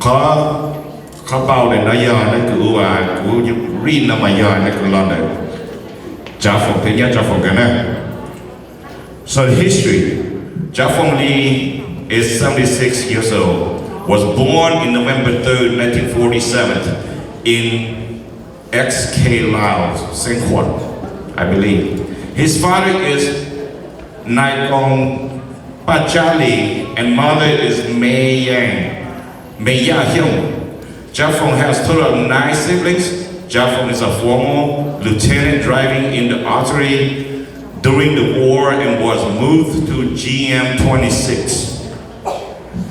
เขาเบาเลยนะยอนะกูว่ากูรีนนะมายอนะกูรอดเลยจ่าฝงเทียจ่าฝงกันนะ So history, Jafong Lee is 76 years old, was born in November 3rd, 1947 in XK Laos, Sengkhon, I believe. His father is Nai Kong Pachali and mother is May Ya Hyung. Jafong has total of 9 siblings. Jafong is a former lieutenant driving in the artillery during the war and was moved to GM 26.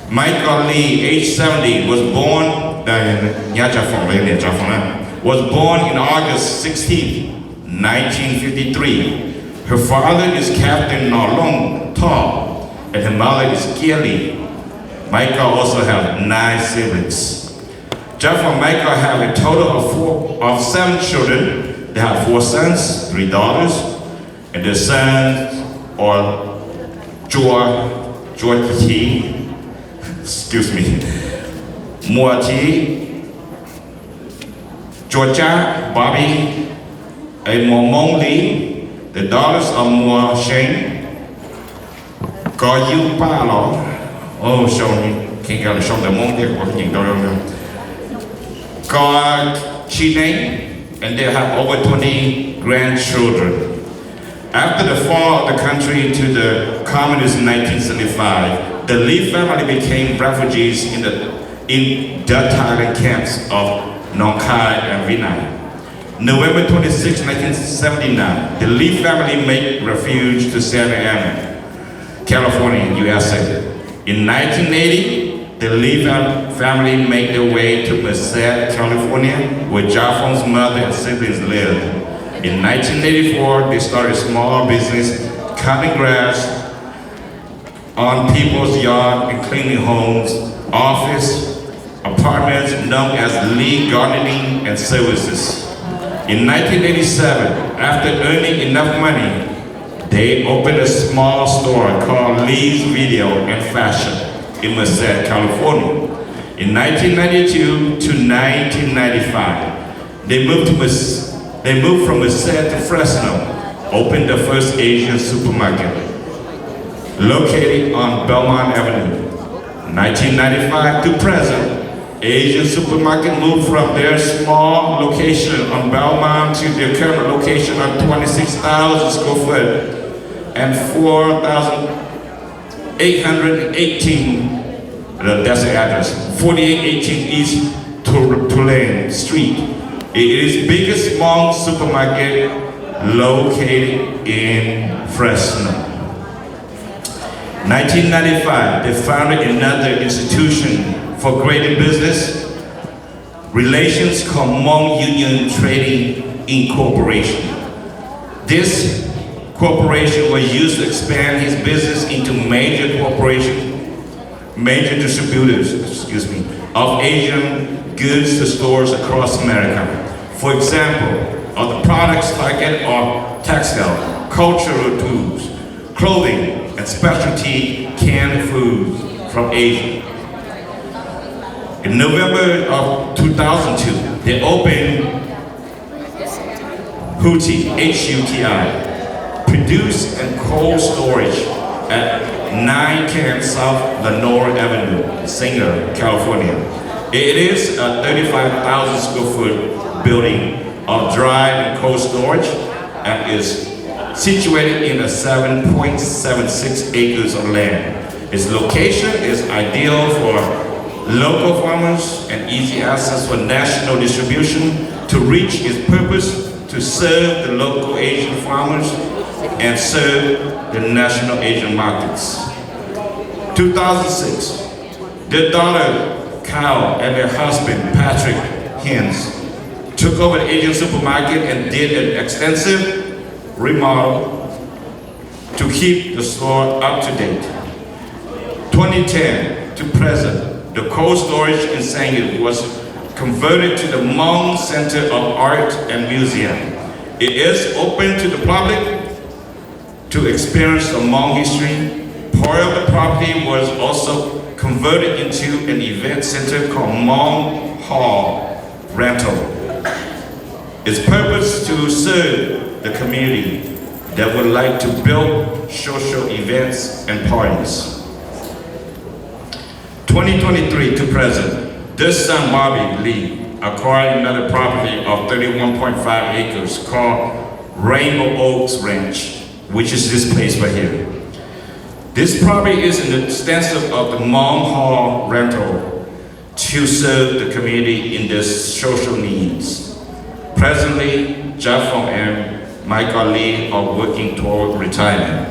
Michael Lee, age 70, was born in August 16, 1953. Her father is Captain Nolong Thaw and her mother is Kia Lee. Michael also has 9 siblings. Jeff and Michael have a total of 7 children. They have 4 sons, 3 daughters, and their sons are Tsheej, excuse me, Muati, Georgia, Bobby, and Momong Lee. The daughters are Mua Shane, Goyu Palo, oh, show me, can't get a show the Mong there, what can you do? God Chine, and they have over 20 grandchildren. After the fall of the country to the communists in 1975, the Lee family became refugees in the Thailand camps of Nong Khai and Vinai. November 26, 1979, the Lee family made refuge to Santa Ana, California, USA. In 1980, the Lee family made their way to Merced, California, where Jafong's mother and siblings lived. In 1984, they started a small business cutting grass on people's yard and cleaning homes, office, apartments known as Lee Gardening and Services. In 1987, after earning enough money, they opened a small store called Lee's Video and Fashion in Merced, California. In 1992 to 1995, they moved from Merced to Fresno, opened the first Asian supermarket, located on Belmont Avenue. 1995 to present, Asian supermarket moved from their small location on Belmont to their current location on 26,000 square foot and 4,818, that's the address, 4818 East Tulane Street. It is biggest small supermarket located in Fresno. 1995, they founded another institution for greater business relations called Hmong Union Trading Incorporation. This corporation was used to expand his business into major distributors, of Asian goods to stores across America. For example, of the products targeted are textile, cultural tools, clothing, and specialty canned foods from Asia. In November of 2002, they opened Huti, H-U-T-I, produce and cold storage at 9 Camp South Lenore Avenue, Singer, California. It is a 35,000 square foot building of dry and cold storage and is situated in a 7.76 acres of land. Its location is ideal for local farmers and easy access for national distribution to reach its purpose to serve the local Asian farmers and serve the national Asian markets. 2006, their daughter Kyle and their husband Patrick Hines took over the Asian supermarket and did an extensive remodel to keep the store up to date. 2010 to present, the cold storage in Tsheej was converted to the Hmong Center of Art and Museum. It is open to the public to experience the Hmong history, Part of the property was also converted into an event center called Hmoob Hall Rental. Its purpose to serve the community that would like to build social events and parties. 2023 to present, this son Bobby Lee acquired another property of 31.5 acres called Rainbow Oaks Ranch, which is this place right here. This property is an extension of the Hmoob Hall rental to serve the community in their social needs. Presently, Jeff and Michael Lee are working toward retirement.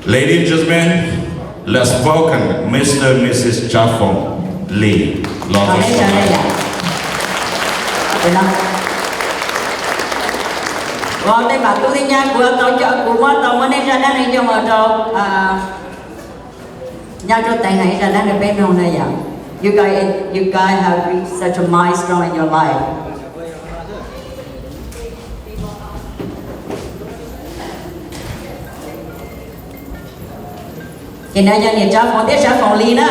Ladies and gentlemen, let's welcome Mr. and Mrs. Jeff Lee. Rồi đây bà tôi đi nha, của tôi cho của tôi mới nên ra đây này cho mà cho nhà cho tay này ra đây bên nào này vậy? You guys have reached such a milestone in your life. Hiện nay nhà cha phòng tiếp cha phòng Ly nữa.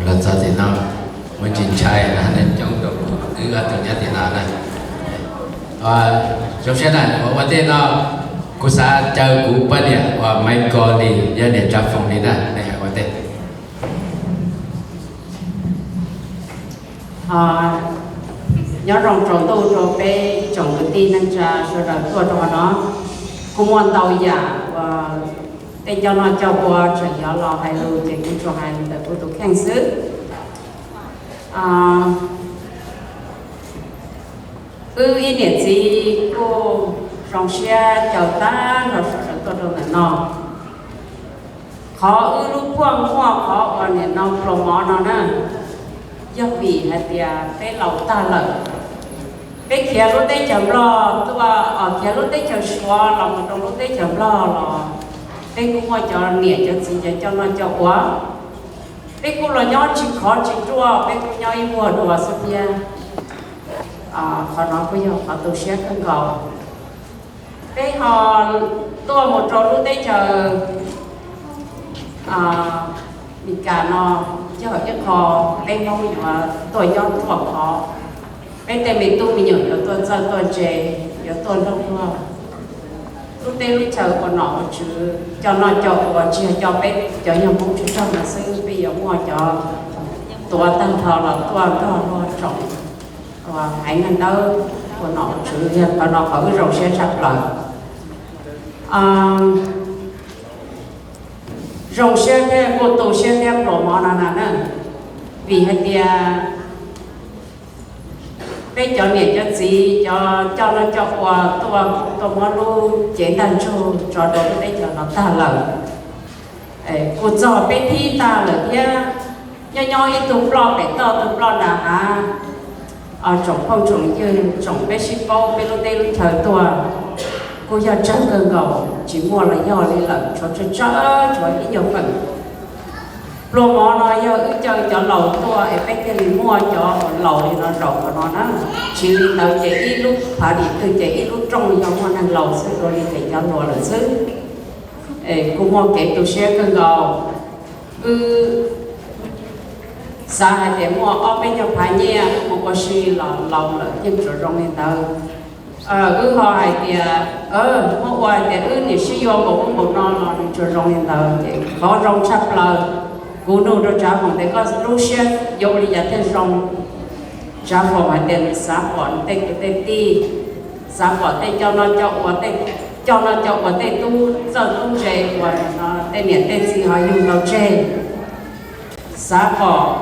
Lần sau thì nào mình trình trai là nên trong độ cứ là từng nhất thì nào này trong xe này có vấn đề nào cô sa chờ cú bên này và mấy con đi gia đình trong phòng đi này này vấn đề nhớ rằng trồng tôi trồng bé trồng cái tin anh cha rồi là tôi trồng nó cũng muốn tàu giả và để cho nó cho qua chuyện nhỏ lò hay lưu thì cũng cho hai để tôi được khen sức ý niệm gì cô trong xe chào ta rồi tôi đâu là nó khó lúc quăng hoa khó và niệm nó pro mỏ nó nè do vì hay thì cái lẩu ta lợn cái kia lúc đấy chậm lo tôi bảo ở kia lúc đấy chậm xóa là một trong lúc đấy chậm lo là cái cũng ngoài cho niệm cho gì cho nó cho quá cái cũng là nhau chỉ khó chỉ chua cái cũng nhau im mua đồ sắp kia họ nói bây giờ họ tổ chức cân cầu cái họ tôi một chỗ lúc đấy chờ bị cả nó chứ họ cái họ cái mong mà tôi nhau thuộc họ cái tên mình tôi nhớ tôi cho tôi chè nhớ tôi đâu không lúc đấy lúc chờ còn nó chứ cho nó cho còn chia cho bé cho nhau muốn chú cho là sư bây giờ mua cho tụi tăng thờ là tụi nó trọng và hãy ngăn đâu của nó chứ và nó ở cái rồng xe sạch lại rồng xe theo cô tổ xe theo đồ món nào nữa vì hết tia cái cho niệm cho gì cho nó cho qua tôi muốn luôn chế đàn cho đồ đấy cho nó ta lợn cô cho bé thi ta lợn nhá nhau ít tụm lo bé to tụm lo là trồng không trồng như trồng bé ship bao bé lúc đây lúc thời tua cô giờ trắng gần gầu chỉ mua là do đi lợn cho ít nhiều phần lô mỏ nó giờ cho lẩu tua bé cái gì mua cho lẩu thì nó rộng và nó chỉ tao chạy ít lúc phải đi từ chạy ít lúc trong trong hoa năng lẩu xứ rồi đi chạy cho lúa là xứ cô mua kẹp tôi xe gần gầu xa thì mua ở bên trong phải nhẹ một cái gì là lẩu là nhưng rồi trong nên tao hỏi thì mua hoài thì nếu sử dụng một non là rồi trong nên tao thì khó trong sắp là cú nô cho trả phòng để có lúc xe dùng đi giải thêm trong trả phòng hay tiền xã bọn tên cái tên ti xã bọn tên cho nó cho tên tu giờ tu chế và nó tên miền tên gì họ dùng đầu chế xã bỏ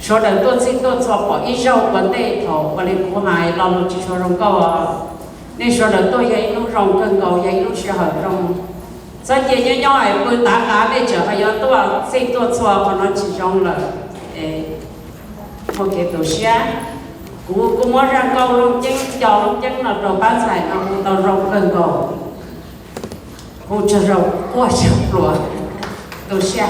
số đầu tôi xin tôi cho bỏ ít dầu vấn đề thổ và lên của hai lo nó chỉ số rong câu nên số đầu tôi dạy lúc rong cân cầu dạy lúc xe hở rong sau khi nhau ấy vừa tá cá bây giờ hay tôi xin tôi cho và nó chỉ trong là một cái tổ xe cũng muốn ra câu luôn chứ là đồ bán giải nó tàu rong cần cầu cô chờ rong quá chậm luôn tổ xe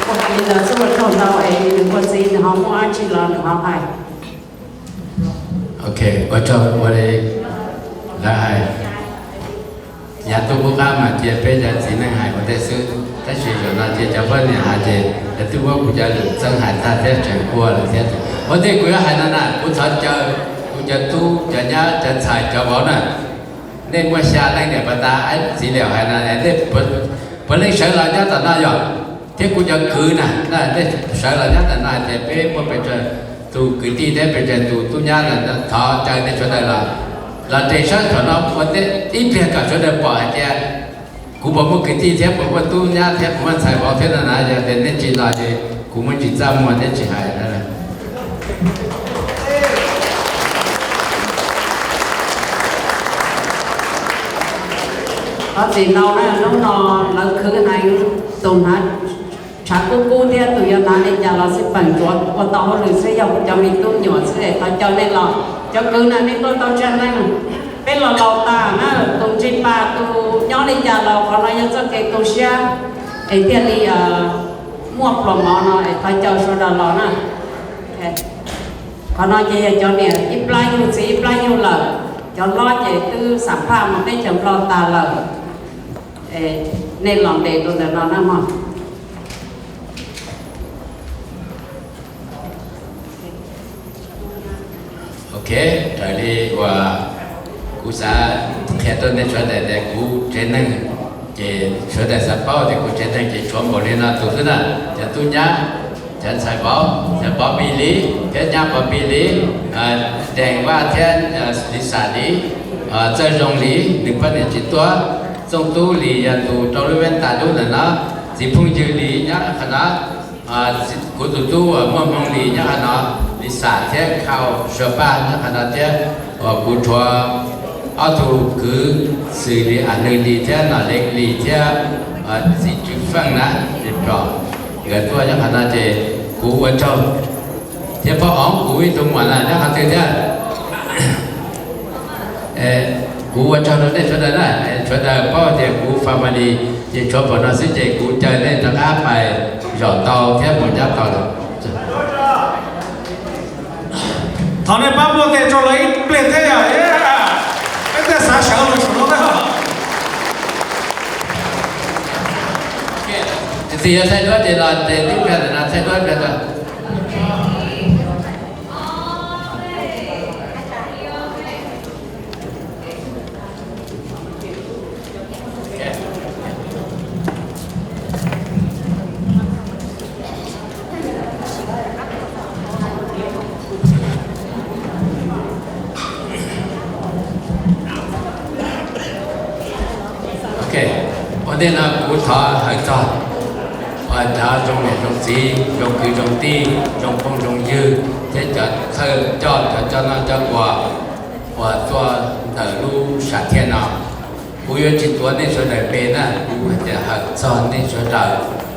คนนี้เราสมมติเราเองหนึ่งคนซีหนึ่งห้องว่าชีเราหนึ่งห้องให้ โอเคว่าชอบว่าได้ละหายอย่าตัวพวกข้ามาเจียเป็นจะสิ่งนั้นหายว่าได้ซื้อถ้าเฉยๆเราเจียจะเพิ่มเนี่ยหายเจียแต่ตัวว่ากูจะสังหารท่าแท้เฉยกลัวหรือแท้ว่าได้กูจะหายนั่นน่ะกูทำเจอกูจะตู้จะย่าจะใส่จะบอกน่ะnên qua xa đây để bà ta ấy chỉ liệu hay là để vẫn lấy sợ là nhất là nó rồi thế cũng cho cứ nè là để sợ là nhất là nó để bé qua bây giờ tu cứ đi để bây giờ tu nhá là thọ chơi để cho đây là để sợ cho nó vấn đề ít việc cả cho đây bỏ chứ cũng bảo một cái đi thế bảo một tu nhá thế mà xài bỏ thế là nó giờ để nên chỉ là gì cũng mới chỉ ra một nên chỉ hay đó là thì nó nó cứ này tồn hết chắc cũng thì tụi nó nên giờ nó sẽ phần chuột và tao lười sẽ dùng cho mình tu nhỏ sẽ để tao cho nên là cho cứ này nên tôi tao cho nên bên là lầu ta nó tụi trên ba tụi nhỏ nên giờ là còn nó cho cái tụi xe ấy tiền đi mua lòng mỏ nó để tao cho số đó nó nè còn nó chỉ cho nè ít bao nhiêu lần cho lo chỉ từ sản phẩm mà cái chấm lo ta là nên làm để tôi là nó nè mà ok trở đi và cú sa khi tôi nên cho để cú trên năng chỉ cho để sản bao thì cú trên năng chỉ cho một lên là tụi nó để tôi nhá chân sai bảo bì lý thế nhá bảo bì lý đèn qua thế lý sản lý chơi rong lý đừng phân chỉ toa trong tu lý tu trong lưu bên ta tu là nó chỉ phong dư lý nhá khả nó của tu mong lý nhá khả nó lý sản thế khao sơ ba nhá khả nó thế của chùa ở tu cứ xử lý ảnh hưởng lý thế là lấy lý thế chỉ chịu phân nè để rõ người tua nhá khả nó thế cú quan trọng thế bảo ông cú tung mà là nhá khả thế cú quan trọng đó để cho đó là cho đó bao thì cú family thì cho bọn nó sẽ chạy cú chơi lên nó áp bài giỏ tàu theo một giáp tàu đó thằng này bác mua cái cho lấy tiền thế à cái thế sáng sớm rồi chúng nó đấy thì thay đổi thì là để tiếp theo là thay đổi rồi đây là cú thọ hơi tròn và đã trong này trong gì trong cứ trong ti trong phong trong dư thế cho nó cho quả và cho thở lu sạch thiên nào cú yêu chỉ tuấn nên số này bên á cú phải hơi tròn nên số trời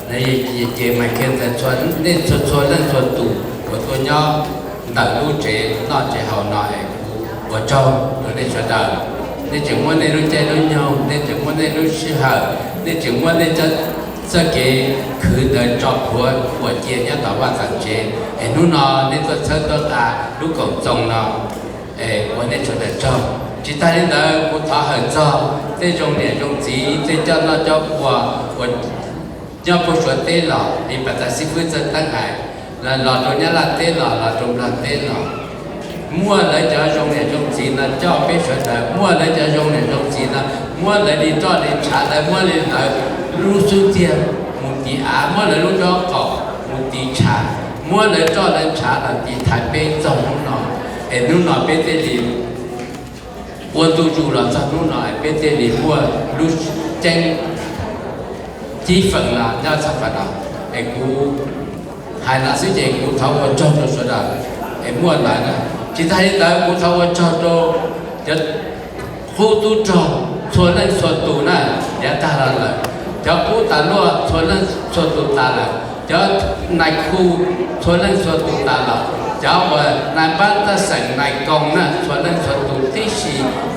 này chỉ mà khen là chuẩn nên số lên số tủ của tôi nhau thở lu chế nó chế hậu nói của trong nên số trời nên chỉ muốn nên chơi đối nhau nên chỉ muốn nên đối xử hở nên chỉ muốn nên cho cái khứ đời trọ của chia nhất đó và sản chế lúc nó nên tôi sơ tôi ta lúc cộng chồng nó muốn nên cho đời trọ chỉ ta đến đó cũng thọ hở cho thế trong này trong gì thế cho nó cho của cho cô số tên lọ thì bà ta sẽ phương dân tăng hải là lọ trong nhá là tên lọ là trong là tên lọ mua lấy cho trong này trong gì là cho biết chuyện là mua lấy cho trong này trong gì là mua lấy đi cho đi trả lại mua lấy lại lưu số tiền một tí mua lấy lúc cho cỏ một tí trả mua lấy cho lấy trả là tí thái bên trong nó lúc nó bên thế thì quân tu chủ là sao lúc nó bên thế thì mua lúc tranh chi phần là nhau sản phẩm nào cú hai là sự gì cú thấu cho số đó mua lại nè chỉ thấy là cú thấu cho khu tu trò số lên số tu nè để ta là cho cú ta lo số lên số tu ta là cho này khu số lên số tu ta là cho này bán ta sành này công nè số lên số tu tí xì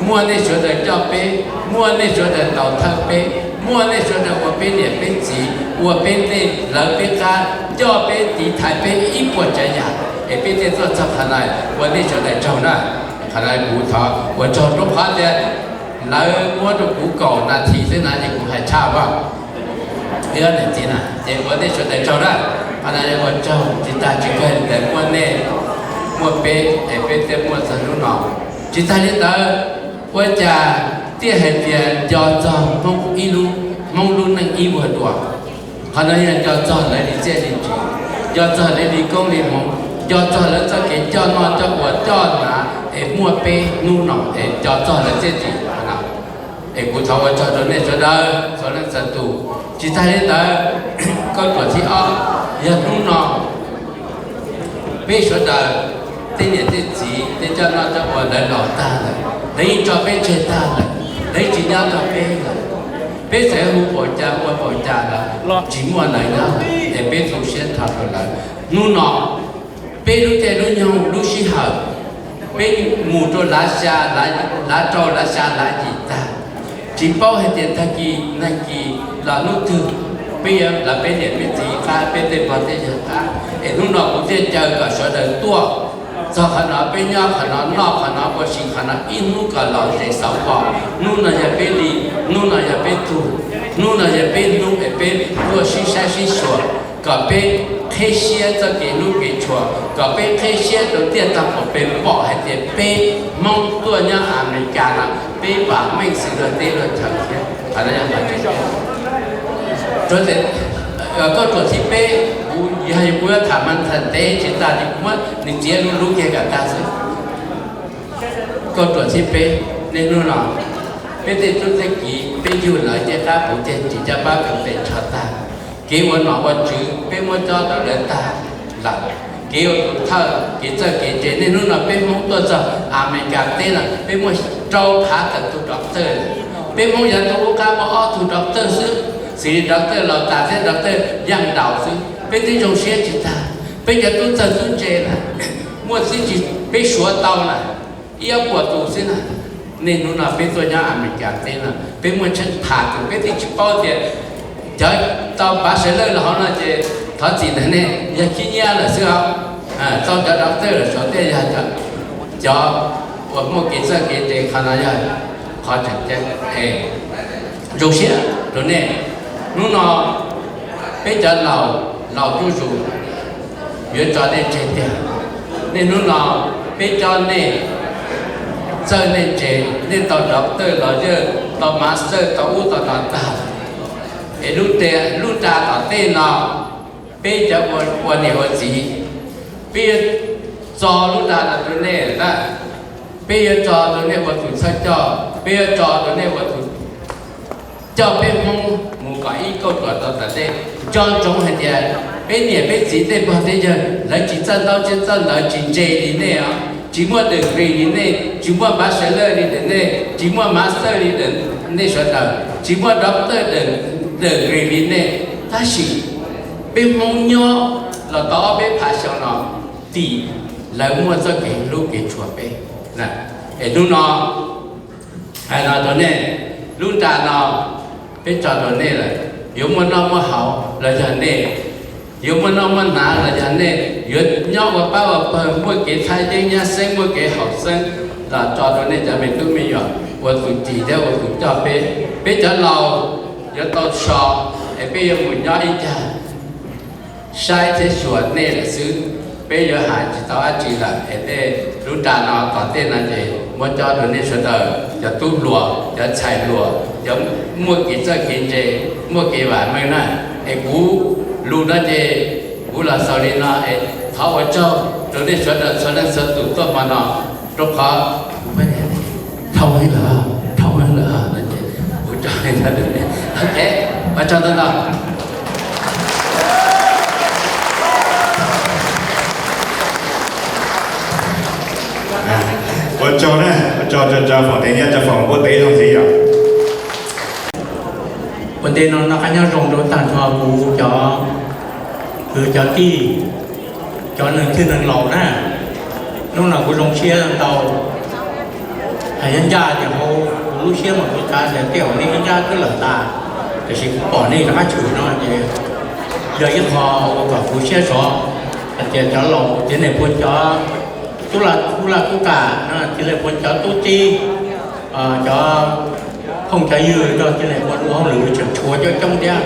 mua này chỗ đời cho bé mua này chỗ đời tàu thang bé mua này chỗ đời của bé điện bé gì của bé này lỡ bé cá cho bé tí thái bé ít bộ trái nhà để bé này做这可能我那chỗ đời trâu nè可能古头我做中华的lỡ mua được củ cầu là thì thế nào thì cũng hay cha vào cái này gì nè để我那chỗ đời trâu nè可能我trâu chỉ ta chỉ cần để mua này mua bé để bé để mua sản phẩm nào chỉ ta đi tớiว่าจะเตี้ยเหตุเดียจอจอมองอีลูมองลูนั่งอีบัวตัวขณะนี้จอจอเลยดีเจดีจีจอจอเลยดีกงเลยมองจอจอแล้วจะเกิดจอนอนจะหัวจอนนะมัวเป้นู่นหนอจอจอเลยเจดีนะกูทว่าจอตัวนี้จะได้สอนสัตว์จิตใจได้ก็ตัวที่อ้อยันนู่นหนอไม่ชดได้ที่เนี่ยที่จีที่จอนอนจะหัวเลยหล่อตาเลยlấy cho bé chơi ta là lấy chỉ nhau cho bé sẽ hú bỏ cha là chỉ mua lại đó để bé thu sẽ thật rồi là nu nọ bé lúc chơi lúc nhau lúc xí hở bé mù cho lá xa lá trâu lá xa lá gì ta chỉ bao hết tiền thay kỳ này kỳ là lúc thứ bây giờ là bé điện bé gì khác bé tiền vào thế giờ khác để nu nọ cũng chơi chơi cả sở đời tua cho khả năng bên nhau khả năng nọ khả năng bớt sinh khả năng in nu cả lò để sáu bỏ nu là nhà bên đi nu là nhà bên tu nu là nhà bên nu ở bên bớt sinh sai sinh sửa cả bên khai xe cho cái nu cái chùa cả bên khai xe đầu tiên ta phải bên bỏ hay tiền bên mong tua nhà America là bên bà mình xử lý tiền là chẳng thế khả năng là vậy cho nên cóตัวที่เป้ยังให้พูดถามมันทันเต้จิตตาจิตว่าหนึ่งเจียรู้แก่กับตาสิก็ตัวที่เป้ในนู่นน่ะเป้เต้จุดเตกี้เป้อยู่หลังเจ้าข้าผู้เจ้าจิตจะบ้าเป็นชอตาเกี่ยววันหนอวันจื้อเป้มันจ่อตัวเดินตาหลังเกี่ยวถ้าเกี่ยวจะเกี่ยวเจในนู่นน่ะเป้มองตัวจะอเมริกาเต้น่ะเป้มันเจ้าขากับตัวด็อกเตอร์เป้มองอย่างตัวลูกค้ามาอ้อตัวด็อกเตอร์ซื้อsĩ doctor là ta sẽ doctor yang đạo sư bên tí trong xe chỉ ta bên giờ tôi chân tôi chơi là mua sĩ chỉ bên số tàu là yêu của tôi xin là nên nó là bên tôi nhà America tên là bên mua chân thả từ bên tí chỉ bao tiền trời tàu bác sĩ lời là họ nói gì thọ gì này nè giờ khi nhà là sư học tàu cho doctor là số tiền giờ cho mua cái gì khả năng giờ họ chẳng chơi dùng xe rồi nè lúc nào bây giờ lão chú chủ việc cho nên chơi tiền nên lúc nào bây giờ này chơi nên chơi nên tàu doctor là giờ tàu master tàu u tàu đào tạo để lúc ta tàu tên nào bây giờ quan hệ gì bây giờ cho lúc ta là tụi này là bây giờ cho tụi này vật tụi sao cho bây giờ cho tụi này vật tụi cho bên mong một cái câu chuyện đó là thế cho chúng hay thì bên nhà bên gì đây bao thế giờ lấy chỉ chân đâu chân chân lấy chỉ chơi đi nè chỉ mua được gì đi nè chỉ mua bachelor đi nè chỉ mua master đi nè sao đâu chỉ mua doctor được gì nè ta chỉ bên mong nhau là đó bên phải sao nó thì lấy mua cho cái lúc cái chuột bên nè để lúc nó hay là đó nè lúc ta nó bên trò đó nè là yếu mà nó mà hậu là giờ nè yếu mà nó mà nã là giờ nè yếu nhau và bao và bờ mua cái thay cho nhà sinh mua cái học sinh là trò đó nè cho mình cứ mình rồi và tụi chỉ theo và tụi cho bé cho lâu yếu tao sò để bây giờ mình nói ít cha sai thế sửa nè là xứ bây giờ hải chỉ tao chỉ là để lúc trả nó có tên là gì mua cho tụi này sửa đời cho tu lúa cho chạy lúa cho mua cái cho cái gì mua cái vải mình này để cú lúa đó gì cú là sau đi nó tháo ở cho tụi này sửa đời sửa tụi tôi mà nó rất khó vấn đề thâu hay là gì cú cho hay là được ok và cho tôi nào我做呢，做房地產，做房屋地同時有。vấn đề nó khác nhau rộng rộng tàn cho cụ cho ti cho nâng thiên nâng lầu nè lúc nào cũng rộng xe tàu nhân gia thì họ lúc xưa mà chúng ta sẽ tiểu nên nhân gia cứ lở ta thì chỉ bỏ đi các chữ nó thì giờ những họ và phụ xe số thì cho lòng thế này quân cho tú là cả thì là quân cho tú chi cho không trái dư cho thế này quân không lử chẳng chúa cho trong đấy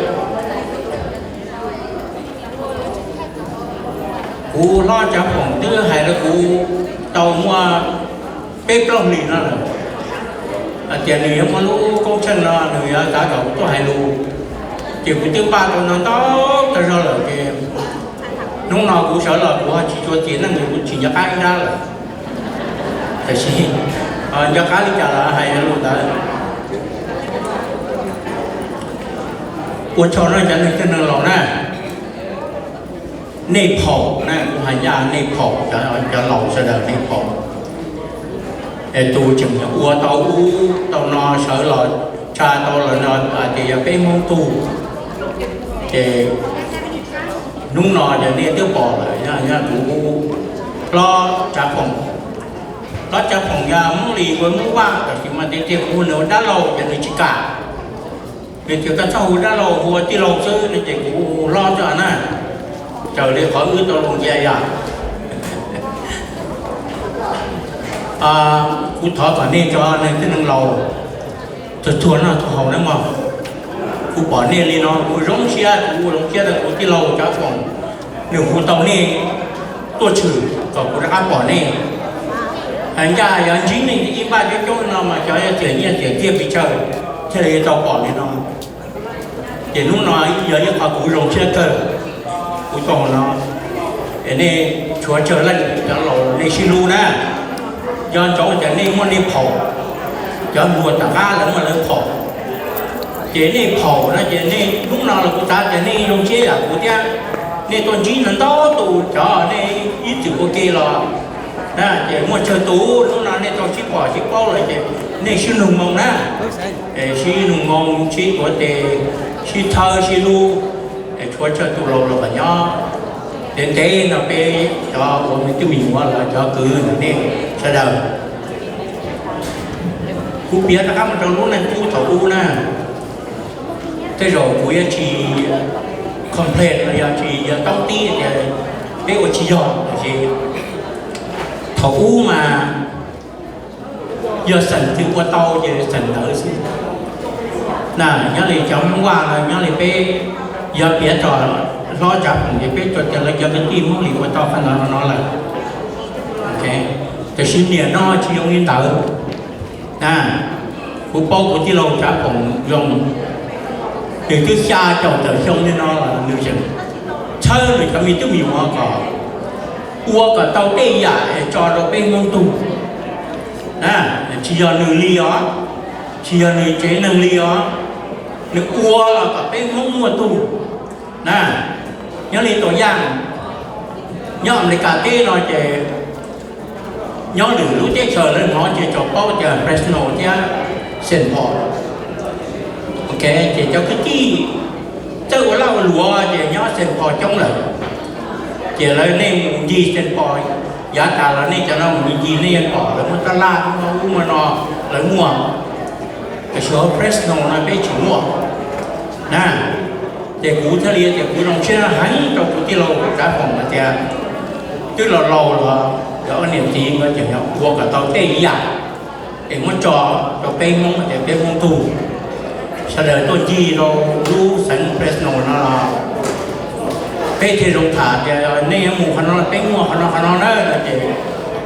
cú lo cho phòng thứ hai là cú tàu mua bếp lồng lì nó là tiền này mà lú công chân là người ta đầu có hai lú chỉ cái thứ ba tàu nó đó ta rồi là cái lúc nào cũng sợ là của chỉ cho tiền là người cũng chỉ cho cái ra là tại gì cho cái đi trả là hay luôn ta của cho nó chẳng được cái năng lòng nè Neej phổ nè của hành gia Neej phổ cho lòng sẽ được Neej phổ để tu chừng ua tàu nó sợ là cha tàu là nó thì cái môn tu thì lúc nào giờ đi tiếp bỏ lại nha tu lo trả phòng ra muốn đi với muốn qua thì mà đi tiếp mua nó đã lâu thì chỉ cả vì chỉ cần sau đã lâu mua tí lâu chứ thì chỉ lo cho nè trời đi khỏi ướt tao luôn dây cú thọ và nên cho nên cái năng lầu tôi thua nó tôi hầu nó mà cú bỏ nên đi nó cú rống xe là cú tí lâu cho phòng nếu cú tàu nên tôi trừ còn cú đã bỏ nên anh ra anh chính nên cái ba cái chỗ nào mà cho tiền kia bị chơi thế thì tàu bỏ nên nó thì lúc nói giờ như họ cú rống xe cơ cú tàu nó để nên chúa chờ lên cho lầu nên xí lu nè do chỗ cho nên muốn đi phổ cho mùa tạc ga lẫn mà lên phổ chỉ nên phổ nó chỉ nên lúc nào là của ta chỉ nên đồng chế là của ta nên tuần chín lần đó tụ cho nên ít chữ ok là nè chỉ muốn chơi tú lúc nào nên tôi chỉ bỏ chỉ bao lại chỉ nên xin nùng mông nè xin nùng mông chỉ có thể xin thơ xin lu để cho chơi tụ lầu là phải nhau đến thế nó về cho của mình cái mình là cho cứ nên sẽ đời cú biết là các trong lúc này cú thầu u nè thế rồi cú chỉ complain là chỉ tao tí thì biết của chỉ dọn thì thầu u mà giờ sẵn thì qua tàu thì sẵn đỡ xí nè nhớ lại trong qua là nhớ lại bé giờ biết rồi lo chặt thì biết cho là giờ cái tim nó liền qua tàu khăn nó là okแต่ชิ้นเนี่ยน้อยชิ้นยงยินเต๋อผู้ป้องผู้ที่เราจับผมยงถึงที่ชาเจ้าเต๋อช่องนี่น้อยละนึกจังเชื่อหรือก็มีตู้มีหัวก่อนหัวก็เตาเตี้ยจอเราเป็นมงตุชียหนึ่งลีอ๋อชียหนึ่งเจหนึ่งลีอ๋อหนึ่งหัวเราก็เป็นมงมัวตุยังลีตัวอย่างย่อมในการเต้น้อยเจnhớ được lúc chết chờ lên nó chỉ cho bao giờ Fresno chứ Saint Paul ok chỉ cho cái chi chơi của lao lúa chỉ nhớ Saint Paul trong lần chỉ lấy nên gì Saint Paul giá cả là nên cho nó một gì nên bỏ là một tala nó uống mà nó lấy mua cái số Fresno nó bé chỉ mua nè thì cú thế liền thì cú đồng xe hắn cho cú tiêu cả phòng mà thì tức là lâu là đó niềm tin của trường học của cả tàu tây giả để muốn cho bên mong để bên mong tù sau đó tôi gì đâu lu sẵn Fresno nó là bên thì rộng thả thì nên mù khăn nó bên mua khăn nó nữa thì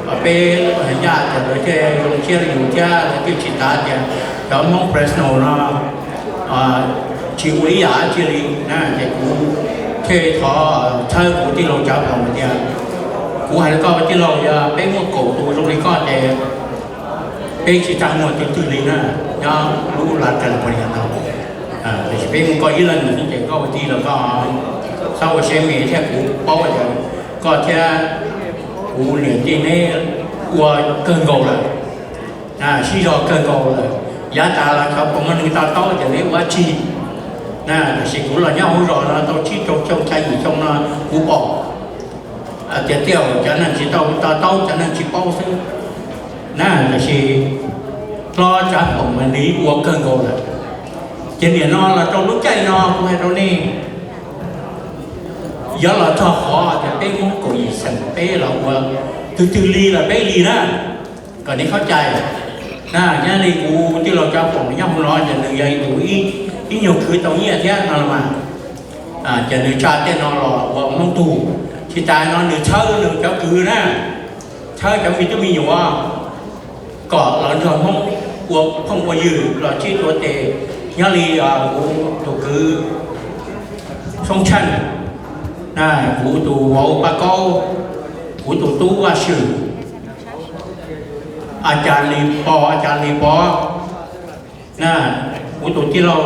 ở bên hình giả thì đối với rộng chia dùng chia cái chỉ ta thì đó mong Fresno nó chịu lý giả chia lý nè thì cũng thuê thọ chơi của tiêu lầu trả phòng thì cú hay là coi cái lò giờ bé mua cổ tụ trong đấy coi để bé chỉ trang mua tiền từ lý nè do lú là cần phải nhận đâu để bé mua coi ý lần mình chỉ coi tí là có sau cái xe mì theo cú bao giờ coi theo cú liền tiền này qua cơn gầu là suy do cơn gầu là giá cả làเขาบอกมันngười ta toจะเรียกว่าชีแต่สิ่งcú là nhau rồi là tao chi trong chai gì trong nó cú bỏ tiếp theo cho nên chỉ tao cho nên chỉ bao xứ là chỉ lo trả phòng mà lý của cơn gồ là trên điện nó là trong lúc chạy nó cũng hay đâu nè giờ là cho họ thì bé muốn có gì sẵn bé là từ từ ly là bé ly đó còn đi khó chạy nè nhá ly của tí lo cho phòng nhau không lo cho nên dây tuổi ý nhiều thứ tao nhẹ thế nào mà cho nên cha tên nó là mong tù thì ta nó được thơ được cho cứ nè thơ cho vì tôi mình nhiều có là rồi không có dư là chỉตัวเตnhớ ly của cứ song chân nè của tù vỗ ba câu của tù tú qua sửอาจารย์ลีปอน่ะcủa tùที่เรา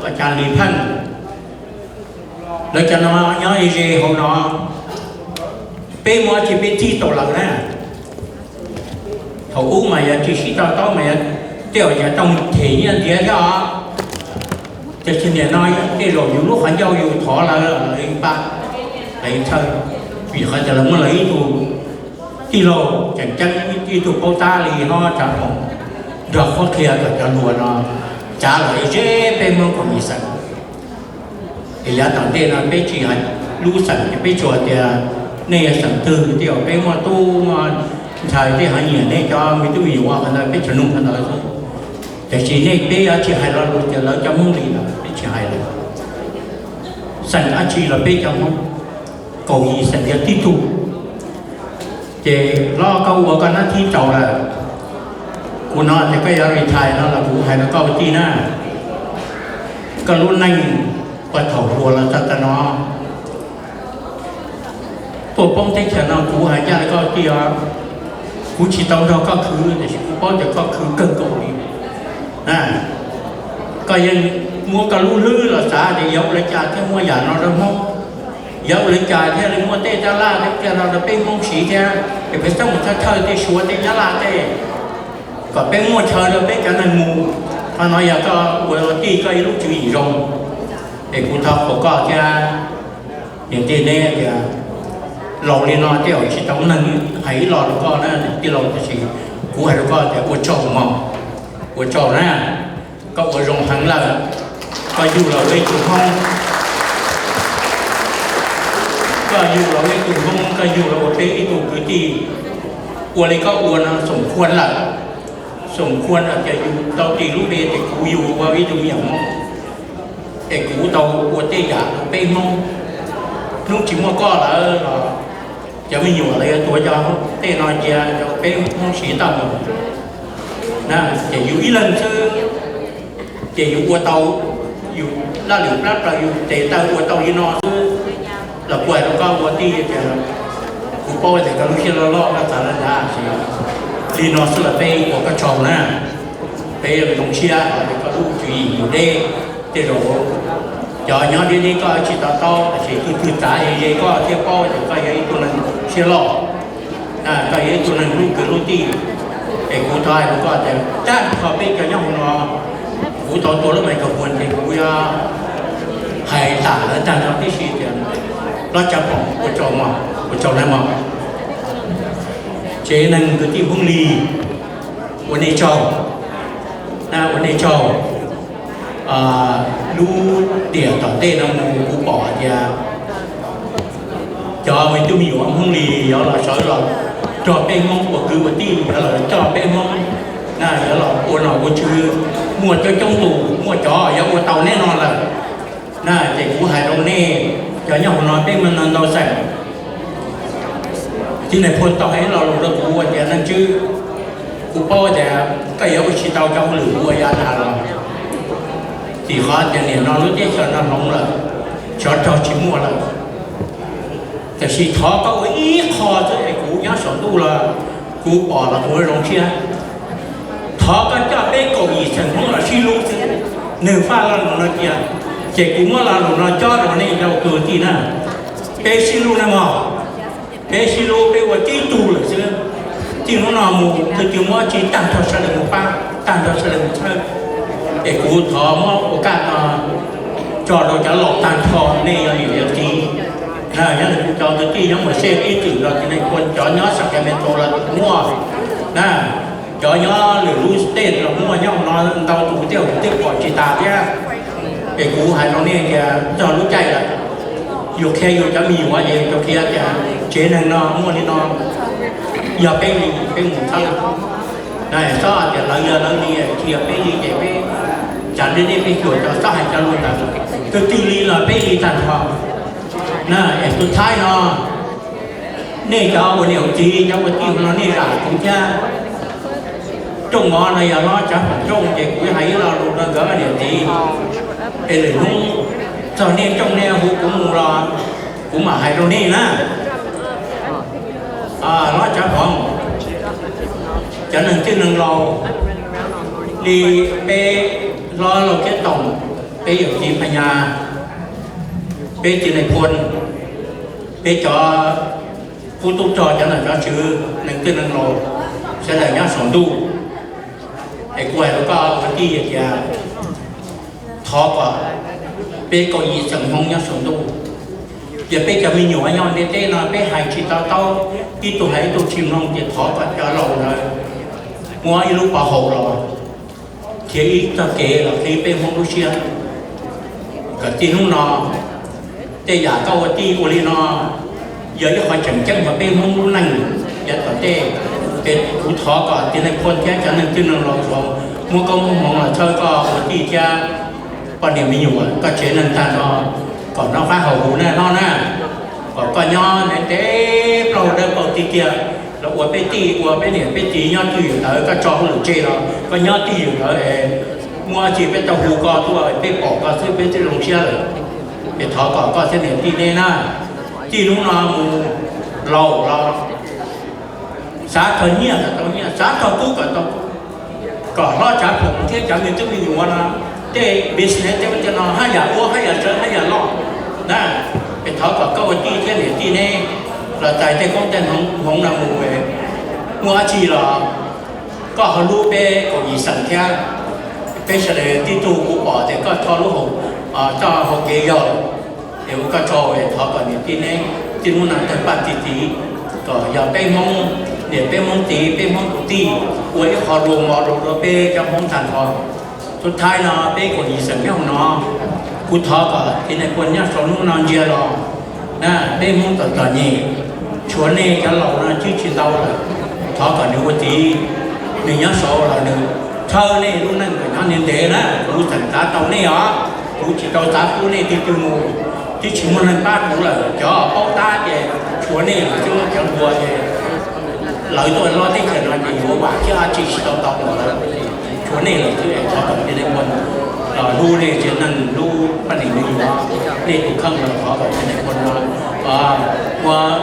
อาจารย์ลีพันแล้วจะมาnhớ gì hôm nọ bé mua chỉ bé thi tổ lần nè thầu mà ya chỉ sĩ tao mà tiêu ya trong thể như thế đó cho nên nói cái rồi những lúc hắn giaoอยู่thọ là lấy ba lấy thơ vì họจะlàm lấy tùที่เราchẳng chắcที่tù bao ta thì nó trả phòng được có kia cả cho luôn nó trả lại dễ bên mông còn gì sẵn thì giá tổng tiền là bé chỉ hành lũ sẵn bé chuột thì này sẵn từ tiểu bé mà tu mà thời thì hành nhiều này cho mình tu nhiều qua cái bé chuẩn nung cái đóแต่ชีนี่เป้อาชีให้เรารู้จะเราจะมุ่งดีนะเป้ชีให้เราสั่งอาชีเราเป้จะมุ่งก่อยีสัญญาที่ถูกเจล่อเขาหัวกันหน้าที่เจ้าละกูนอนแต่ก็ยังรีไทยแล้วเรากูให้แล้วก็ไปที่หน้าก็รุ่นนั่งปะเถาหัวเราจัตนอตัวป้องเทคเนากูหายใจแล้วก็ที่กูชีตเราก็คือแต่กูป้องจะก็คือเกินกว่านี้ก็ยังมัวกะลู่ลื้อหรอสาเดี๋ยวยกเลยจ่าแค่มัวหยาเราได้มั้งยกเลยจ่าแค่เลยมัวเตะจะล่าแค่เราได้เป็นมังสีแค่เดี๋ยวไปต้องมันเธอได้ชัวร์เตะจะล่าเตะก็เป็นมัวเธอได้เป็นกันในมูถ้าน้อยอยากก็วัวตีก็ลูกจุยรงเด็กคุณทอก็แค่อย่างที่เนี่ยเดี๋ยวเราเรียนนอนเที่ยวชิดตรงนั้นให้เราก็นั่นที่เราจะชิกูให้เราก็จะอวดโชว์มั่งcủa trò ra có ở rồng thắng là có dù là lấy chủ không có dù là lấy chủ không có dù là một cái chủ cứ thì của lấy có của nó sủng khuôn là cái dù tàu thì lúc đây thì cú dù qua ví dụ như mong để cú tàu của tê giả tê mong lúc chỉ mua co là cho mình nhiều lấy tuổi cho tê nói chia cho tê mong xí tàu nè chỉ dụ ý lần chứ chỉ dụ qua tàu dụ la liều plát là dụ để tàu qua tàu như nó là quẹt nó có qua ti thì cụ bôi thì cái lúc khi lo lo cái là ra thì đi nó sẽ là tây của cái tròn nè tây là đồng chia ở cái lúc chú ýอยู่đây thì rồi cho nhau đi coi chỉ tao to chỉ cứ trả gì có theo bôi thì coi cái tụi mình chia lo coi cái tụi mình lúc cứ lúc tiเกูทายกูก็จะจ้างเขาเป็นกันยังนอกูตัวแล้วไม่กระวนเองกูจะให้ตาแล้วจ้างเขาที่ชี้เดียวเราจะบอกกูจองมากูจองได้มาเจนังคือที่พุ่งลีวันนี้จองนะวันนี้จองรู้เดี๋ยวต่อเต้นมูกูบอกจะcho mình tôi nhiều ông không lì đó là sỏi rồi cho bên mong của cứ một tin đó là cho bên mong này đó là của nó của chưa mua cho trong tù mua chó giống của tàu nè non là này thì của hải đông nè cho nhau nói bên mình nó sạch chứ này phun tàu ấy là được của nhà nên chứ của bao giờ cái yếu chỉ tàu trong lửa của nhà là thì họ cho nên nó lúc đấy cho nó nóng là cho chỉ mua làแต่ชีท้อก็อีคอจะไอ้กูยังสอนดูละกูบอกละกูร้องเชียท้อก็จะเป็นกอีฉันของเราชีรู้สึกหนึ่งฟ้าเราหนุนเกียเจ้ากูว่าเราหนุนจอดวันนี้เราเกิดที่นั่นเป็นชีรู้นะมั้งเป็นชีรู้เป็นว่าที่ตูเลยใช่ไหมที่น้องนอมูคือจึงว่าชีตั้งทศเลยป้าตั้งทศเลยใช่ไอ้กูท้อมั่งโอกาสมาจอดเราจะหลอกตั้งทอนี่ยังอยู่อย่างที่nhớ là cho tới khi nhóm mà xem ý tưởng rồi thì này quân chó nhớ sạc cái metro là mua nè cho nhớ lửa lũ tên là cũng mà nhau nó tàu tủ tiêu gọi chỉ tà chứ để cú hai nó nên kìa cho lũ chạy là dù khe dù cho mì quá vậy cho kia kìa chế năng nó mua đi nó giờ cái một thằng này sao thì lần giờ lần đi thì cái gì vậy cái chẳng đến đây cái chuột cho sao hành cho luôn ta từ từ đi là cái gì tàn họ nè em tôi thay nó nên cho một điều gì cho một điều nó nên là cũng cha trong ngõ này nó chẳng trong vậy cũng thấy là nó gỡ điều gì để để luôn cho nên trong này cũng là cũng mà hay rồi nè nó chẳng còn cho nên chứ nâng lâu đi bé lo là cái tổng bé ở gì mà nhà bé chỉ này quân bé cho phụ tục cho nên cho chữ nâng chứ nâng lâu sẽ là nhá sống tu để quay nó có cái gì vậy thọ quả bé có gì chẳng mong nhá sống tu giờ bé cho mình nhiều anh em để tên là bé hay chỉ tao đi tụi hãy tụi chim long thì thọ quả cho lâu rồi mua ít lúc bảo hộ rồi thì ít ta kể là khi bên phong Russia cái tin hôm nọ để giả câu cái tin của nó giờ cái khoản chẳng chân mà bên phong Russia này giờ có để cụ thọ cả tin này con thế cho nên tin nó rồi mua công mong là chơi có cái tin cha còn điểm mình nhiều có chế nên ta nó còn nó phá hậu này nó nè còn coi nho này thế rồi đây còn tin kia là của bên tì của bên này bên tì nhau tùy tới các trò lửa chê đó có nhau tùy ở để mua chỉ bên tàu hồ co tôi bên bỏ co thứ bên trên lồng xe rồi để thọ có thế này tì nên na tì lúc nào lâu là giá thời nhiên là tao nhia giá tao cũ cả tao có lo trảผมthế trả tiền cho mình nhiều na để business thế bên nó hay là mua hay là chơi hay là lo nè để thọ có cái tì thế này tì nên là tại đây con tên không là mù về mua chỉ là có họ lưu bê có gì sẵn theo bê sẽ để đi tu của bỏ thì có cho lúc họ cho họ kế rồi thì có cho về họ còn những tin này tin muốn làm tới bản tí có giờ bê mong để bê mong tí của họ rùm rồi bê trong mong thành họสุดท้ายเนาะเป้คนอีสานเนาะกูทอก็ที่ในคนเนี่ยสอนนอนเจียรอนะเป้มุ่งต่อนี้ชวนเนี่ยกันเรานะชื่อชิดาวเลยทอก็นึกว่าตีนี่เนี่ยสอนเราเนี่ยเธอเนี่ยรู้นั่นก็นั่นเนี่ยเด้นะรู้สันตาเตาเนี่ยเหรอรู้ชิดาวตากูเนี่ยที่จมูกที่ชิมุนันป้ากูเลยจ่อป้องตาเจชวนเนี่ยชื่อจังบัวเจlợi tôi lo tới chuyện là gì của bà chứ ai chỉ tao tao là chỗ này là thứ cho tổng cái này quân lu này chuyện năng lu ban hình mình đó đây cũng không là có cái này quân đó qua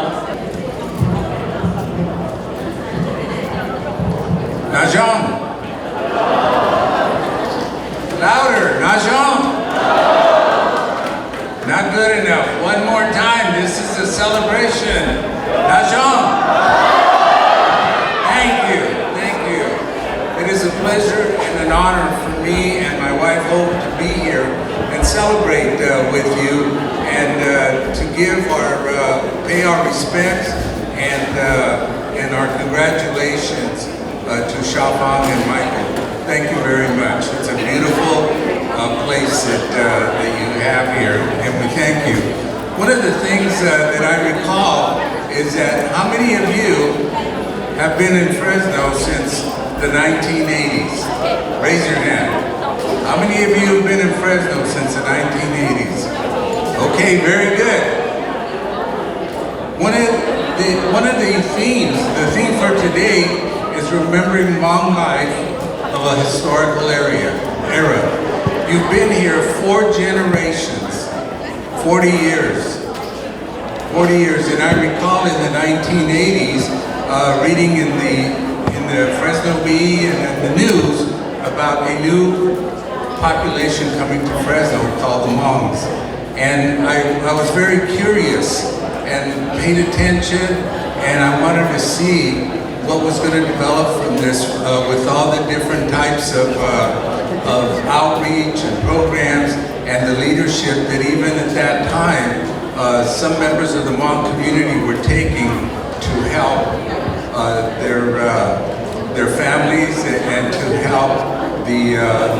Najong louder Najong not good enough one more time this is a celebration Najong It is a pleasure and an honor for me and my wife Hope to be here and celebrate with you and to give pay our respects and our congratulations to Shafang and Michael. Thank you very much. It's a beautiful place that you have here, and we thank you. One of the things that I recall is that how many of you have been in Fresno since the 1980s? Raise your hand. How many of you have been in Fresno since the 1980s? Okay, very good. One of the themes, the theme for today is remembering Hmong life of a historical era. You've been here 4 generations, 40 years. 40 years, and I recall in the 1980s reading in the Fresno Bee and in the news about a new population coming to Fresno called the Hmongs. And I was very curious and paid attention, and I wanted to see what was going to develop from this with all the different types of outreach and programs and the leadership that even at that time some members of the Hmong community were taking to help their families the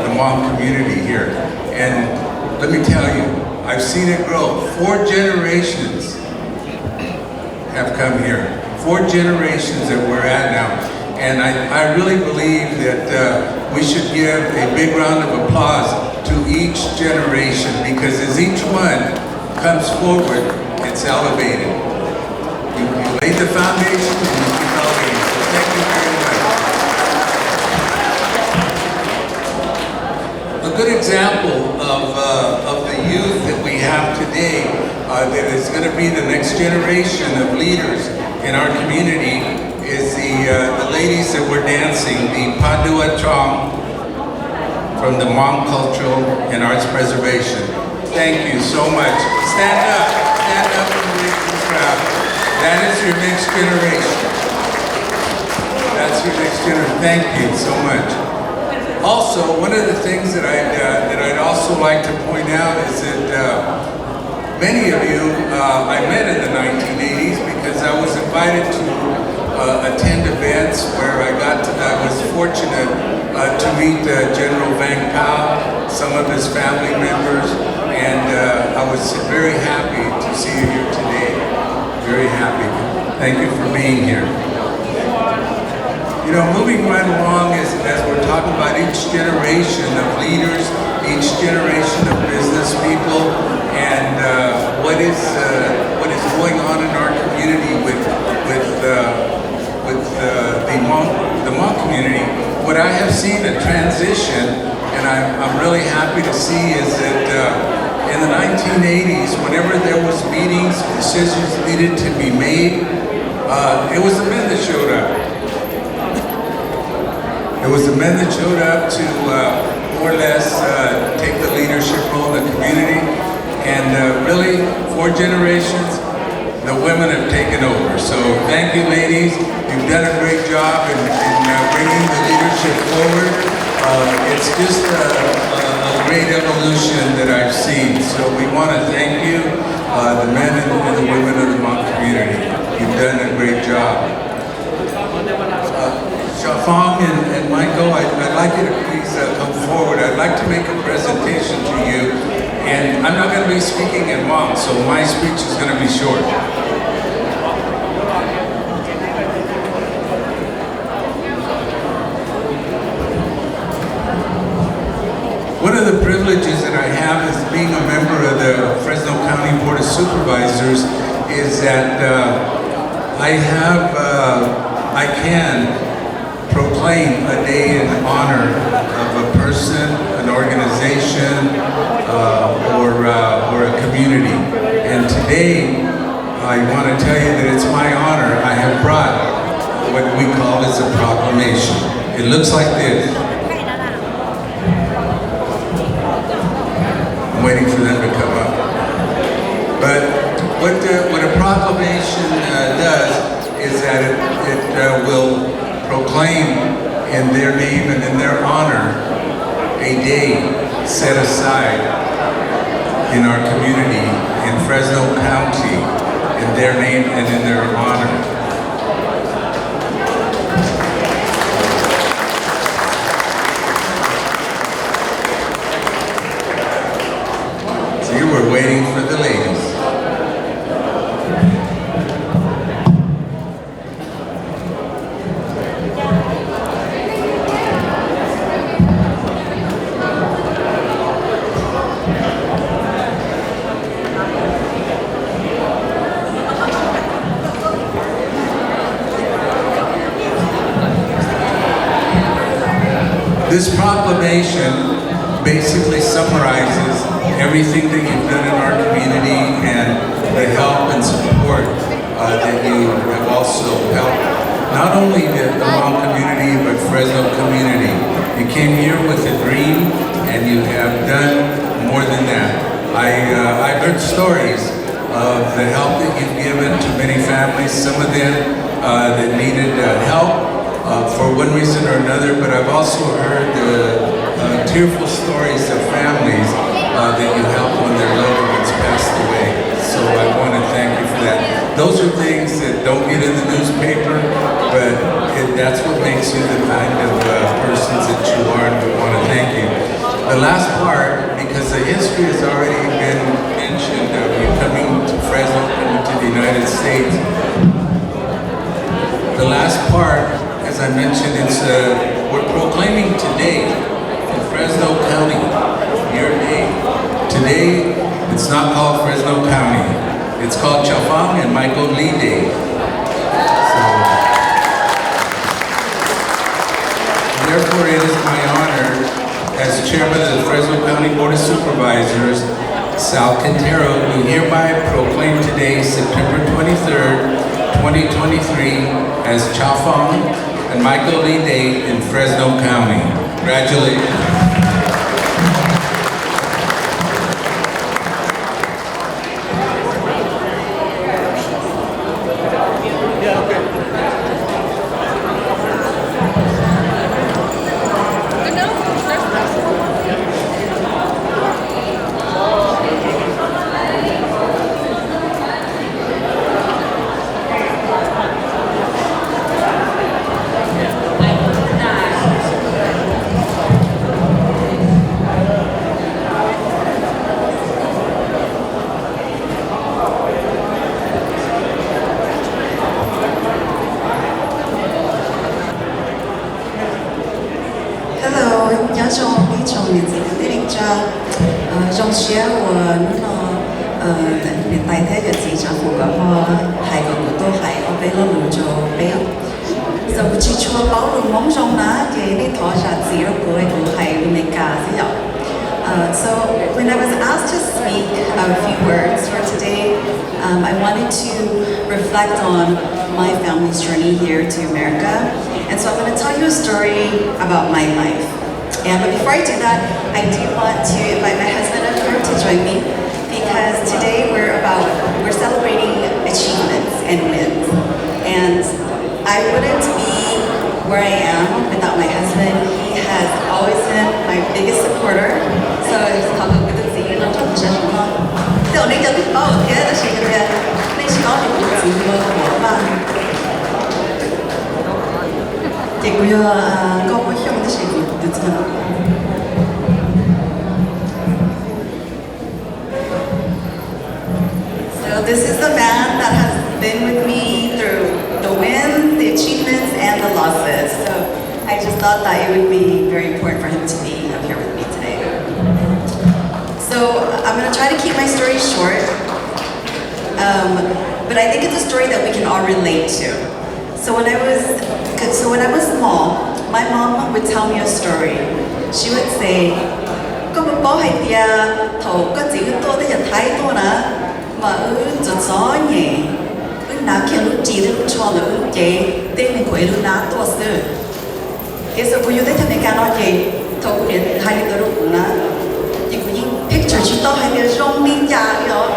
Hmong community here. And let me tell you, I've seen it grow. 4 generations have come here. 4 generations that we're at now. And I really believe that we should give a big round of applause to each generation, because as each one comes forward, it's elevated. You laid the foundation and you keep elevating. So thank you very much. A good example of the youth that we have today that is going to be the next generation of leaders in our community is the ladies that were dancing, the Padua Txog from the Hmong Cultural and Arts Preservation. Thank you so much. Stand up and lead the crowd. That is your next generation. That's your next generation. Thank you so much. Also, one of the things that I'd also like to point out is that many of you I met in the 1980s because I was invited to attend events where I was fortunate to meet General Vang Pao, some of his family members, and I was very happy to see you here today. Very happy. Thank you for being here. You know, moving right along as we're talking about each generation of leaders, each generation of business people, and what is going on in our community with the Hmong community. What I have seen a transition, and I'm really happy to see, is that in the 1980s, whenever there was meetings, decisions needed to be made, it was the men that showed up. It was the men that showed up to more or less take the leadership role in the community. And really, 4 generations, the women have taken over. So thank you, ladies. You've done a great job in bringing the leadership forward. It's just a great evolution that I've seen. So we want to thank you, the men and the women of the Hmong community. You've done a great job. Shafang and Michael, I'd like you to please come forward. I'd like to make a presentation to you. And I'm not going to be speaking in Hmong, so my speech is going to be short. One of the privileges that I have as being a member of the Fresno County Board of Supervisors is that I can proclaim a day in honor of a person, an organization, or a community. And today, I want to tell you that it's my honor. I have brought what we call as a proclamation. It looks like this. I'm waiting for them to come up. But what a proclamation does is that it will proclaim in their name and in their honor a day set aside in our community in Fresno County in their name and in their honor. So you were waiting for the ladies. This proclamation basically summarizes everything that you've done in our community and the help and support that you have also helped not only the Hmong community but Fresno community. You came here with a dream and you have done more than that. I've heard stories of the help that you've given to many families, some of them that needed help for one reason or another, but I've also heard the tearful stories of families that you help when their loved ones passed away. So I want to thank you for that. Those are things that don't get in the newspaper, but that's what makes you the kind of persons that you are, and we want to thank you. The last part, because the history has already been mentioned of you coming to Fresno, coming to the United States. The last part, as I mentioned, it's we're proclaiming today in Fresno County, your day. Today, it's not called Fresno County. It's called Chafang and Michael Lee Day. So, therefore, it is my honor, as chairman of the Fresno County Board of Supervisors, Sal Quintero, to hereby proclaim today, September 23rd, 2023, as Chafang and Michael Lee Day in Fresno County. Congratulations. So when I was asked to speak a few words for today, I wanted to reflect on my family's journey here to America. And so I'm going to tell you a story about my life. But before I do that, I do want to invite my husband up here to join me, because today we're celebrating achievements and wins. And I wouldn't be where I am without my husband. He has always been my biggest supporter. So it's called the Tsheej. Tiểu Neej just bảo thế là sự kiện này sẽ có những sự của bạn. Thì bây giờ có một trong những sự kiện được chưa? So this is the man that has been with me through the wins, the achievements, and the losses. So I just thought that it would be very important for him to be up here with me today. So I'm going to try to keep my story short, but I think it's a story that we can all relate to. So when I was small, my mom would tell me a story. She would say, "Có một bố hay tia thầu có chỉ tôi tới giờ thái tôi nè, mà cho gió nhẹ, nãy kia lúc chỉ lúc cho lúc chế, tên mình quay lúc nãy tôi sửa. Thế so bây giờ thấy thằng này càng nói gì, thầu cũng điện hai đứa lúc cũng nè. Picture chúng tôi hay là rong minh gia đó,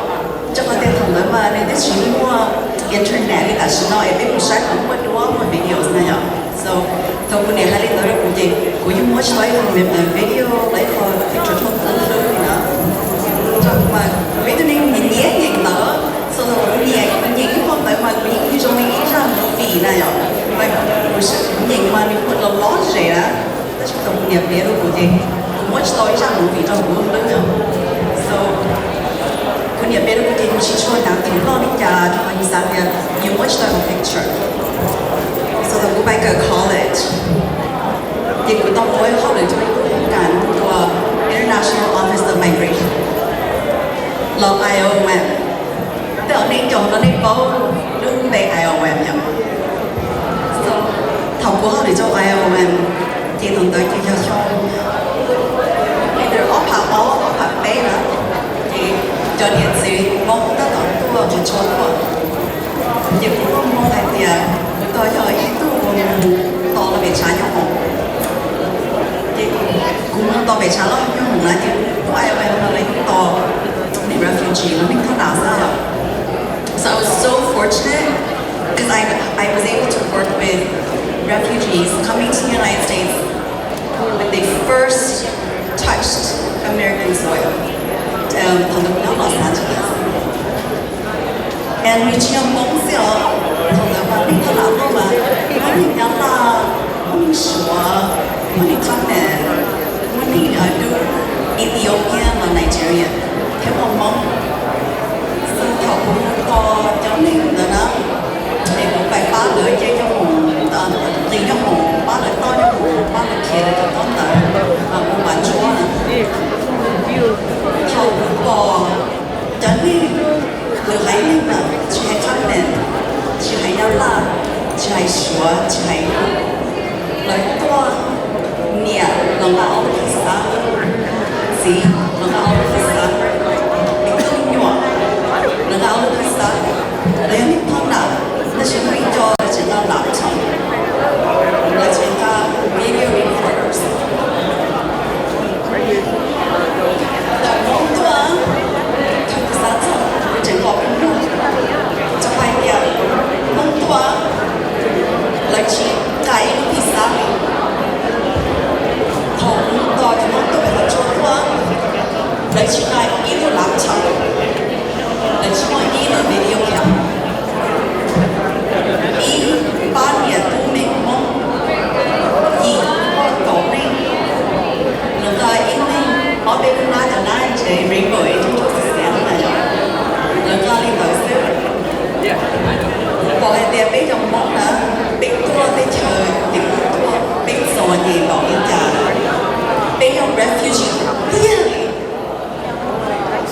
cho con tên thằng đó mà nên chỉ mua internet thì ta sẽ nói em cũng sẽ không muốn mua một video này ạ. So thằng con này hay là tới cũng gì, cũng như mua chơi một video lấy for picture không cũng được nữa. Cho mà mấy đứa này nhìn nhẹ nhìn đó, so rồi nhìn cái phong tới mà mình như trong mình nghĩ ra một vị này ạ. Vậy mình sẽ nhìn mà mình muốn làm lót rồi á, tất cả thằng con này biết được cũng gì. Much story trong movie trong cuốn nữa. So, when you're better with the teacher, now you know the job, when you start there, you watch the picture. So the go back to college. Thì cũngต้องnóiเขาเลยจะไปพูดกันตัว International Office of Migration. เรา IOM. แต่อันนี้จบแล้วในโป๊ะดึงไป IOM อย่าง So 頭嗰เขา嚟做 IOM， 即係同對住一雙。Either off hoặc bé nữa thì cho điện sự mong tất cả tôi cho cho tôi nhưng cũng không mong tại vì tôi cho ý tôi to là bị trả nhau hồng thì cũng to bị trả lắm nhau hồng là thì ai mà lấy to để refugee nó mình không nào sao. So I was so fortunate because I was able to work with refugees coming to the United States when they first touched American soil from the Los Angeles. And we chiếm bóng xỉu, from the Bắc Ninh to Lão Đô mà, nó mình nhắm là lỡ hãy lên mà chỉ hãy khắp mình chỉ hãy đau la chỉ hãy xóa chỉ hãy lỡ toa nia lỡ mà ông thì sao gì lỡ mà ông thì sao bị thương nhỏ lỡ mà ông thì sao lỡ những thông nào nó sẽ bị cho chỉ là làm chồng là chỉ là video recorders mong toa thật là thật chỉ có một cho hai nhà mong toa là chỉ cái pizza thằng đòi thì mong toa là cho toa là chỉ cái ý đồ làm chồng là chỉ có ý đồ video kia ý ba nhà tu mình mong gì có mình là cái ý mình ở bên ngoài là nãy chỉ mình bởi chúng tôi sẽ này là cái đi tới xưaบอกให้เตียไปจงมองนะเป็นตัวไปเชยเป็นตัวเป็นสวรรค์บอกอีจ่าเป็นยอง refugee really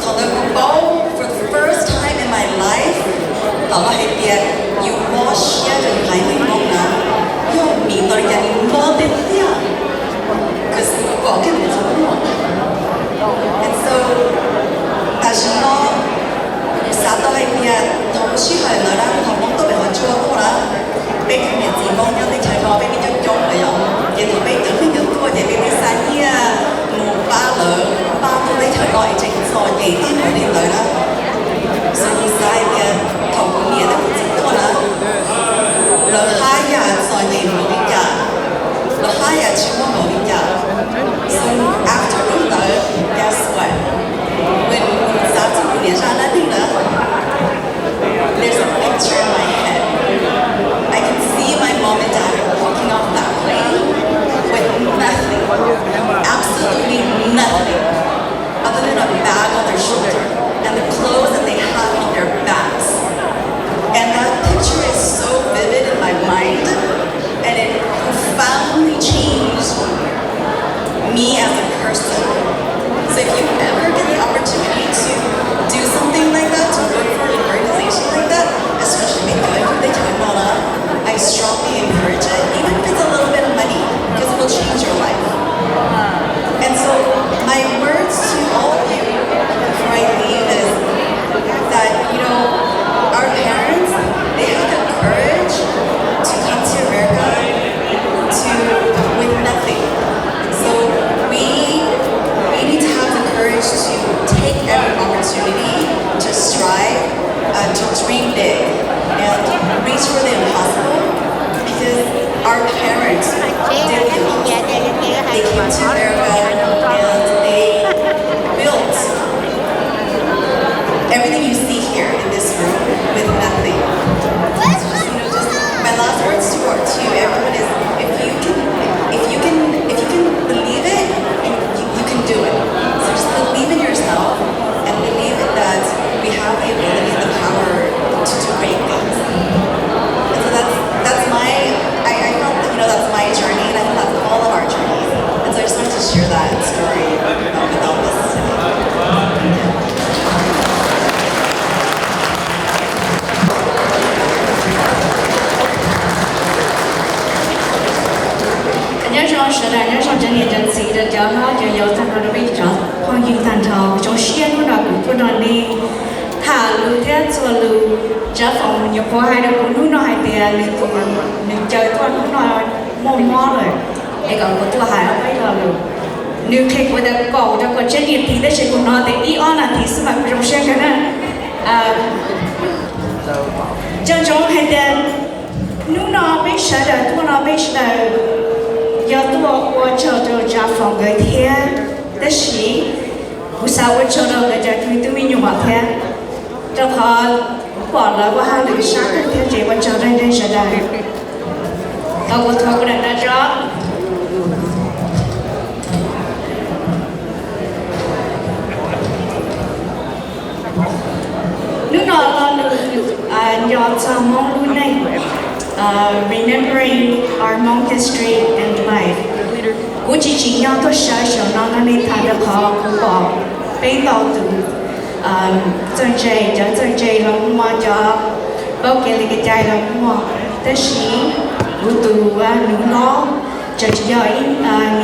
so the goal for the first time in my life บอกว่าให้เตีย you wash เชี่ยจนหายไม่มองนะยอมมีตัวอย่างนี้มองเต็มเตีย because บอกกันเป็นสมมติ and so 但是呢啥都还变，同时还能让同工都被我做过了，被他们自己帮人哋睇到，被佢哋做嚟用，然後被佢哋做嘢，被佢生意啊，冇巴兩巴到你睇到已經做嘢啲佢哋嚟啦，所以晒嘅同嘢都唔知多啦，落下日做嘢冇啲人，落下日全部冇啲人，so after 嗰度 guess what？ when starts to be there's a picture in my head. I can see my mom and dad walking off that plane with nothing, absolutely nothing, other than a bag on their shoulder and the clothes that they have on their backs. And that picture is so vivid in my mind, and it profoundly changed me as a person. So if you ever get the opportunity to do something like that, to work for an organization like that, especially if they turn on up, I strongly encourage it, even if it's a little bit of money, because it will change your life. And so my words to all of you before I leave is that, you know, our parents, they have the courage to come to America with nothing. So we need to have the courage to take every opportunity to strive, to dream big, and reach for the impossible. Because our parents did the impossible. They came to America and they built everything you see here in this room with nothing. Just my last words to everyone is, if you can believe it, you can do it. So just believe in yourself and believe that we have the ability and the power to do great things. And so that's my, I felt that, you know, that's my journey, and I think that's all of our journeys. And so I just wanted to share that story with all of us today. nhớ rõ sự là nhớ rõ chân niệm chân sĩ đã cho nó cho yêu thân nó bị cho hoàng dương thành thọ trong xuyên của nó cũng của nó đi thả lưu thế cho lưu trả phòng nhiều cô hai đứa cũng lúc nó hai tiền lưu tụi mình chơi con lúc nó mò rồi để còn có tụi hai ở đây là lưu nếu khi của ta có chân niệm thì ta sẽ cùng nó để ý on là thì sự mặc trong xuyên cái này trong hai tiền lúc nó biết sợ rồi tụi nó biết sợ do tôi cho trả phòng người thế đó là cú sao tôi cho nó cái trả tụi mình nhiều bảo thế trong họ bỏ lỡ qua hai lần sáng cái thế chỉ quan trọng đây sẽ là tao có thua cái này đó nước nọ là nhỏ cho mong luôn này remembering our Hmong history and life. Cú chỉ nhau tôi sợ nó nên thay được họ cũng bỏ bên đầu từ Tsheej là mua cho bao kia là cái chai là mua tới xí u tu nụ nó cho giỏi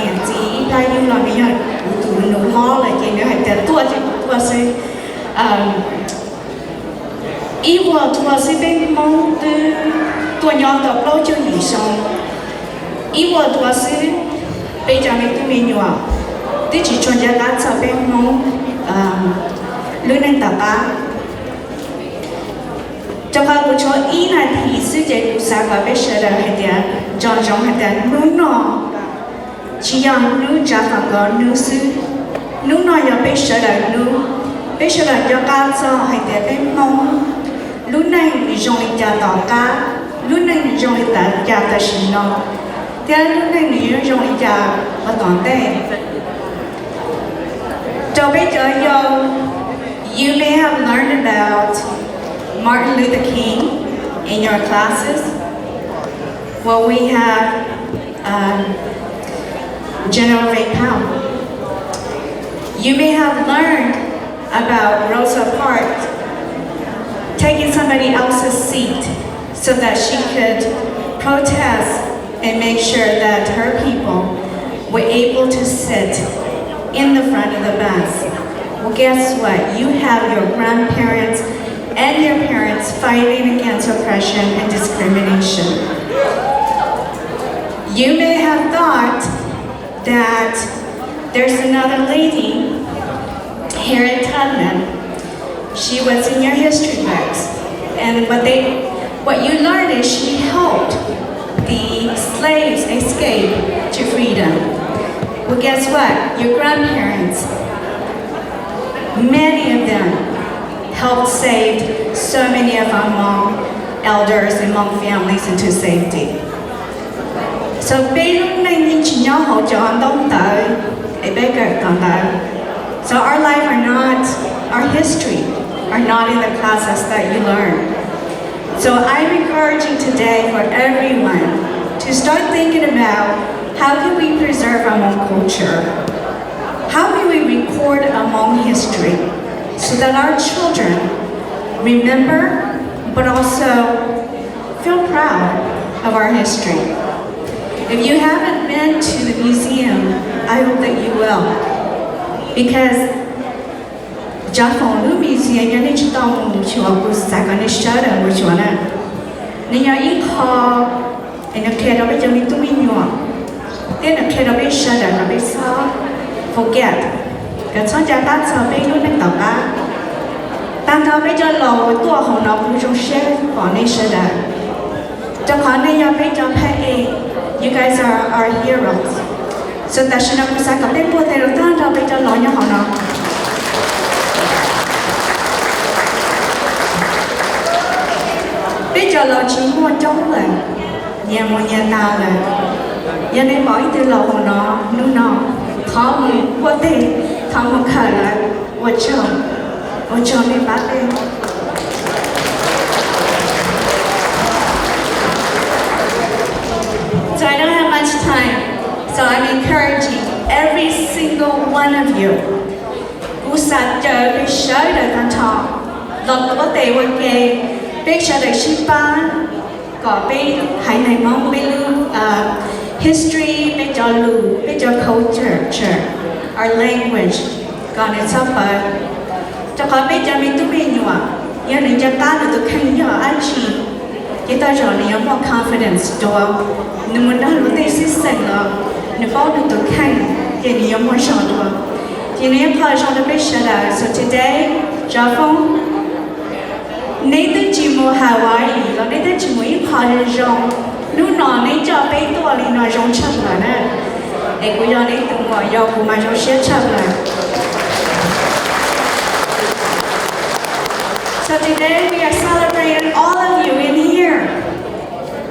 niệm chỉ lai như là bây giờ u tu nụ nó là cái nữa hay tua sẽ ý của tua sẽ bên mong từ tua nhỏ tập lâu cho nhị xong ý của tua sẽ bây giờ mình tụi mình nhỏ thì chỉ chọn ra lá cho bên mong luôn nên tập á cho các cô cho ý là thì sự chế của xã hội bây giờ là hay là cho trong hay là nung nọ chỉ là nung trả phản có nung sư nung nọ giờ bây giờ là nung bây giờ là cho các cho hay là bên mong lúc này mình dùng để trả tỏ cá lúc này mình dùng để trả tài sản nó thế lúc này mình dùng để trả và toàn tệ cho bây giờ you may have learned about Martin Luther King in your classes. Well, we have General Ray Powell. You may have learned about Rosa Parks taking somebody else's seat so that she could protest and make sure that her people were able to sit in the front of the bus. Well, guess what? You have your grandparents and your parents fighting against oppression and discrimination. You may have thought that there's another lady here in Tubman. She was in your history books, and what you learned is she helped the slaves escape to freedom. Well, guess what? Your grandparents, many of them, helped save so many of our Hmong elders and Hmong families into safety. So so our life our history are not in the classes that you learn. So I'm encouraging today for everyone to start thinking about how can we preserve our Hmong culture? How can we record our Hmong history so that our children remember but also feel proud of our history? If you haven't been to the museum, I hope that you will. Because Japan museum you need to know which one was second shadow which one. Niya iko and the kid of it you to me then the kid of it shadow of it forget. Cái số gia tác sở bên lúc nâng tập á tăng cao bây giờ lò tua hồng nó cũng trong xe bỏ nên sơ đà cho khó nên nhà bây giờ phải you guys are heroes so ta sẽ nó cũng sẽ có đến bố thầy rồi tăng cao bây giờ lò nhà hồng nó bây giờ lò chỉ mua trống rồi nhà mua nhà nào rồi giờ nên bỏ từ lò hồng nó nước nó khó bố thầy không một khởi là một chồng đi bắt đi. So I don't have much time, so I'm encouraging every single one of you who sat there to show the content. Lọt có thể một cái picture được ship ban, có bên hải này mong bên history, bên cho lưu, bên cho culture, our language, còn it's up cho khỏi bên cho mình tụi mình nhỏ, giờ mình cho ta được tụi khăn nhỏ anh chị, cái ta rồi này có confidence đó, nếu muốn đó lúc đấy sẽ sẵn là nếu có được tụi khăn, thì nhiều muốn sợ đó, thì nếu có sợ được biết sợ là so today, cho phong, nếu tôi chỉ mua Hawaii, rồi nếu tôi chỉ mua ít khó để rong, nếu nó nếu cho bé tôi thì nó rong chậm là nè. Để cô cho đến từng ngồi vô của mà cho sẽ chậm là. So today we are celebrating all of you in here.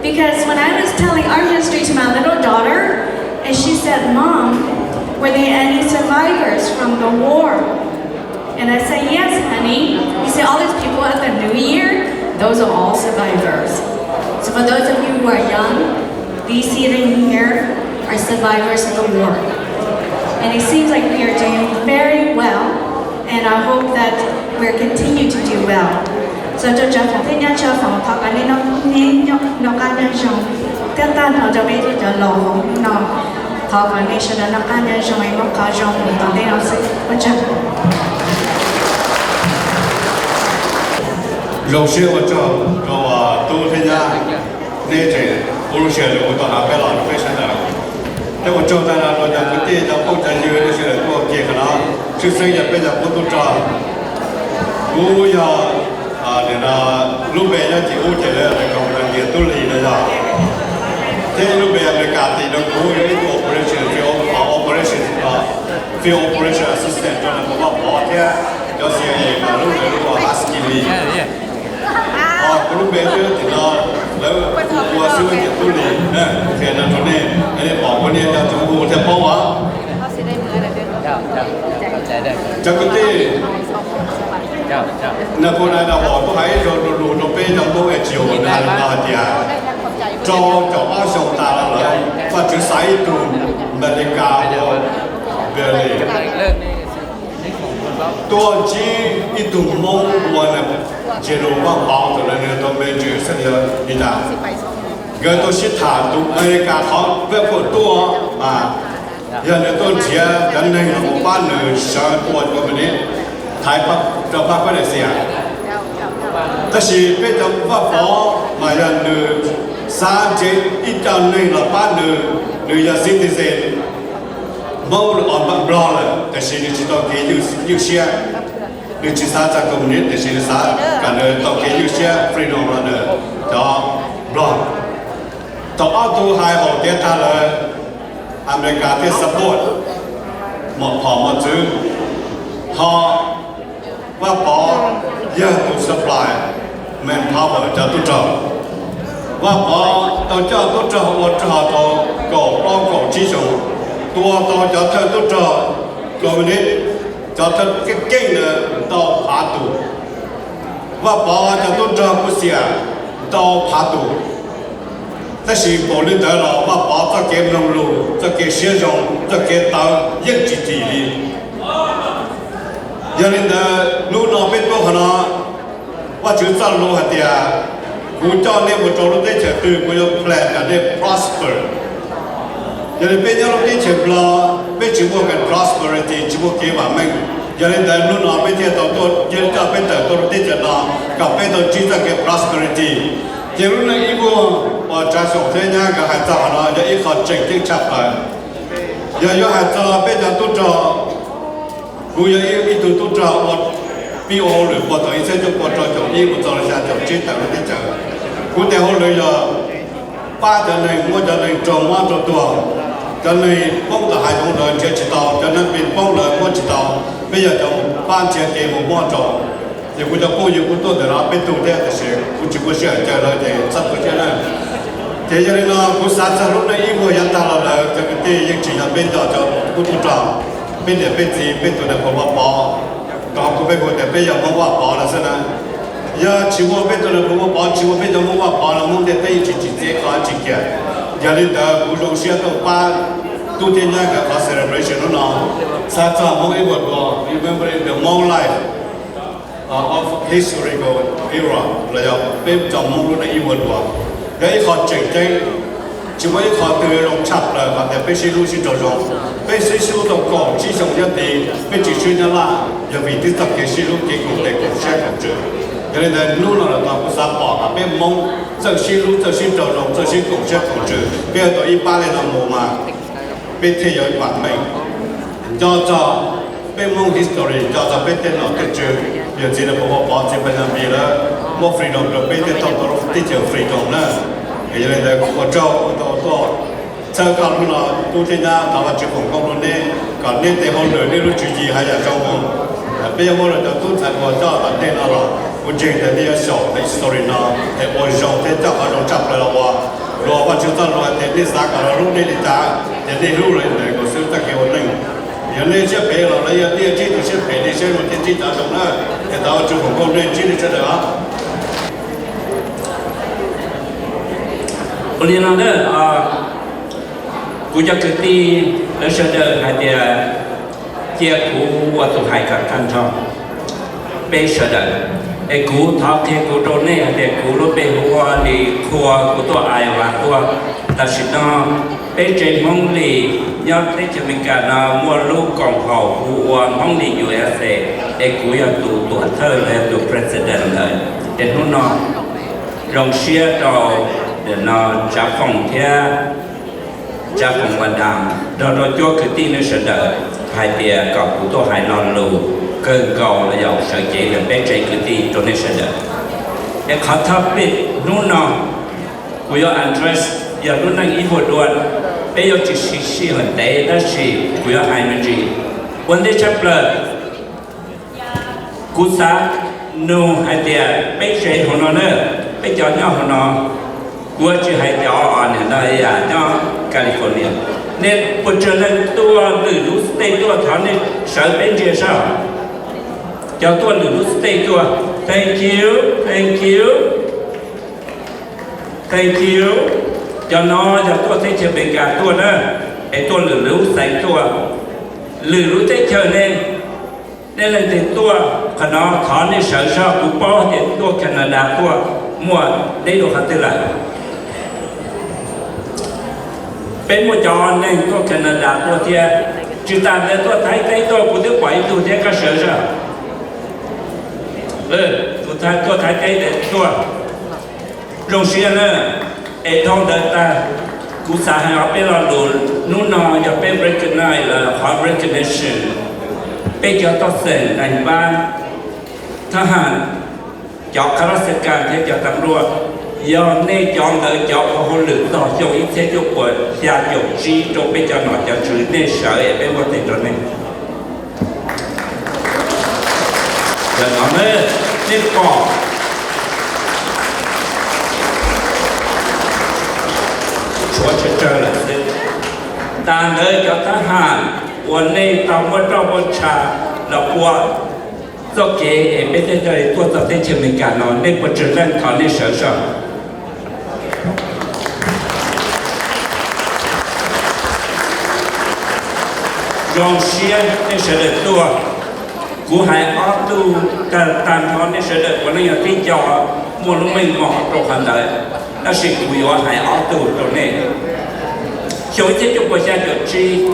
Because when I was telling our history to my little daughter, and she said, Mom, were there any survivors from the war? And I said, yes, honey. You see all these people at the New Year? Those are all survivors. So for those of you who are young, these sitting here are survivors of the war. And it seems like we are doing very well. And I hope that will continue to do well. So cho cha phòng thế nhân cha phòng thọ cái này nó cá nhân trong tất cả họ cho biết cho lò không nó thọ cái này sẽ nó cá nhân trong ấy móc cá trong một tuần đây nó sẽ có chắc. 老师我做我都参加那种不如学的我到哪边了非常的，但我做在那我在不地在后站有那些做给可能就生意变得不都做，我要那路边要几户钱的那个我们也都理了呀，这路边那家庭的我有一个 field operation assistant 做那个跑天，要是马路的路啊，husky 里。lúc bé chưa thì nó lỡ qua xưa thì tôi liền nè thì là chỗ này anh bỏ qua đi cho chúng tôi theo bao á chắc cái gì nè cô này là bỏ tôi thấy rồi rồi nó bé trong tôi chiều là thì cho bao sầu ta là phát triển sai tu mà đi cả về này tôi chỉ ít tu mong muốn là chế độ vang bảo từ này tôi mới chịu sẽ đi ra người tôi sẽ thả tụ người cả thọ với phụ tôi giờ này tôi chỉ cái này là một ban người sợ tôi của mình thái bắc cho bắc cái này gì但是被政府保嘛人的三节一张内了班的女的 citizen 冇了安排不了，但是你知道给有些。你只啥在公民，但是啥，感觉到给有些 freedom 了呢，叫 block。到澳洲还好点他了，อเมริกาที่ support หมดพอหมดซื้อพอว่าพอเยอะตัว supply manpower จะตุ้งจอว่าพอตัวเจ้าตุ้งจอว่าจะหาตัวก่อป้องก่อชี้ชงตัวตัวจะเธอตุ้งจอตัวนี้ cho thật cái kinh là tàu phá tù và bảo cho tôi cho bút xìa tàu phá tù ta chỉ bảo lên đó là và bảo cho cái nông lù cho cái xe rong cho cái tàu nhất chỉ đi giờ nên là lúc nào biết tôi hả và chữ sao lù hả tiệt cú cho nên một chỗ lúc đấy chờ từ cú yêu plan là để prosper giờ nên bây giờ lúc đấy chờ lo bây giờ một cái prosperity chỉ một cái mà mình giờ nên là lúc nào bây giờ tôi giờ cho bây giờ tôi lúc đấy chờ lo gặp bây giờ chỉ là cái prosperity giờ lúc này ý mua và trả sổ thế nha cái hạt trò nó giờ ít khó chỉnh cái chặt lại giờ giờ hạt trò bây giờ tôi cho cú giờ ít tôi cho một PO rồi một thời gian cho một trò chồng đi một trò là chồng chết tại lúc đấy chờ cú theo hồi rồi giờ 八的人，我的人做嘛做多，这里帮的还同人就知道，这那边帮人我知道，没有就班钱给我嘛做，也不叫帮有不多的啦，别多的这些，不只不是这了的，怎么讲呢？这些人呢，不三十路那一个人到了这个地一直要变到就不知道，变的变子变多的不我包，搞不变我的变要我包了是呢。 ya chiwo beto na mo ba chiwo beto mo ba la mo de tai chi chi te ka chi kya ya le da bu lo sia to pa tu te nya ka celebration no sa cha mo e bo remembering the long life of historical era la ya pe cha mo lo na i wo wa ga i kho cheng cheng chỉ mới khó từ lòng chặt là và để bây giờ lưu xin cho rồi bây giờ siêu tổng cộng chỉ trong nhất thì bây giờ chuyên gia là giờ vì tiếp tục cái siêu cái cuộc đời của xe của trường cho nên là lúc nào là tao cũng dám bỏ à bên mong giờ siêu giờ siêu cho rồi giờ siêu của xe của trường bây giờ tôi ít ba lên làm mồ mà bên thế giới bản mình cho bên mong history cho bên tên nó cái trường giờ chỉ là bỏ chỉ bên làm gì đó một freedom rồi bên tên tao tao tích chữ freedom nữa cái này là của châu tôi sau còn nó tu thiên gia tạo ra chữ khổng công luôn đi còn nên để hôn đời nên lúc chuyện gì hay là châu không bây giờ hôn đời tu thành của cho bản tên nó là một chuyện là đi sổ để story nó để bồi dưỡng để cho họ đồng chấp lại là rồi và chúng ta nói để đi ra cả lúc đi trả để đi lúc này để có sự tác hiệu này giờ nên sẽ phải là lấy đi chỉ tôi sẽ phải đi xem một cái chỉ trả xong nữa để tạo chữ khổng công nên chỉ để cho được liên quan đến quốc gia kinh tế ở sơn đờ hay là chia của tụ hải các thành phố bây giờ đấy ai cú tháo thì cú trốn này để cú lúc bây hoa thì khua cú tôi ai và khua ta chỉ nó bây giờ mong thì nhớ tới cho mình cả nó mua lúc còn hậu cú mong thì USA ai cú ya tụ thơ là tụ president đấy để nó rong xia cho để nó trả phòng theo trả phòng vận đàm đó cho cái tin nó sẽ đợi hai bia có cú tôi hai non lù cơn cầu là dòng sợi chỉ là bé chạy cái tin cho nên sẽ đợi để khó thấp biết nó cú yo address giờ nó đang ý một đoạn bây giờ chỉ hình tế đó chỉ cú yo hai mươi gì vấn đề chấp lời cú sa no hai bia bé chạy họ nó nữa bây giờ nhau họ nó cua chỉ hai nhỏ ở nơi nó California nên bây giờ nên tôi từ lúc stay tôi tháo nên sợ bên kia sao cho tôi từ lúc stay tôi thank you cho nó cho tôi thấy chơi bên cả tôi nữa để tôi từ lúc stay tôi từ lúc tới chơi nên là tiền tôi còn nó tháo nên sợ sao cũng bỏ tiền tôi Canada tôi mua để đồ hạt tươi lại bên một trò nên có Canada tôi thì chỉ ta để tôi thấy tôi cũng được quậy tôi thế có sợ sao tôi thấy để tôi trong xuyên nữa để thông đến ta cú xã hay ở bên là đồ nút nọ cho bên recognize là họ recognition bây giờ tôi sẽ đánh banทหารเจาะข้าราชการที่เจาะตำรวจยอมในจอมเดินเจาะเขาหรือต่อโจอีเทโจปวดยาโจจีโจไปเจาะหน่อยจะถือในเสยเป็นวันติดตัวนี้เดี๋ยวน้องเนี่ยนี่ก่อชัวร์เจอเลยตาเดินเจาะทหารวันนี้ต้องมาต้องบูชาเราปวดdo cái bây giờ tôi tập đến trường mình cả nó nên một trường lên có nên sợ sợ rong xuyên nên sợ được tôi cú hải ở tu tàn thọ nên sợ được của nó là cái trò mua lúc mình ngỏ trong hành đời nó sẽ cú ở hải ở tu trong này rồi thế chúng tôi ra được chi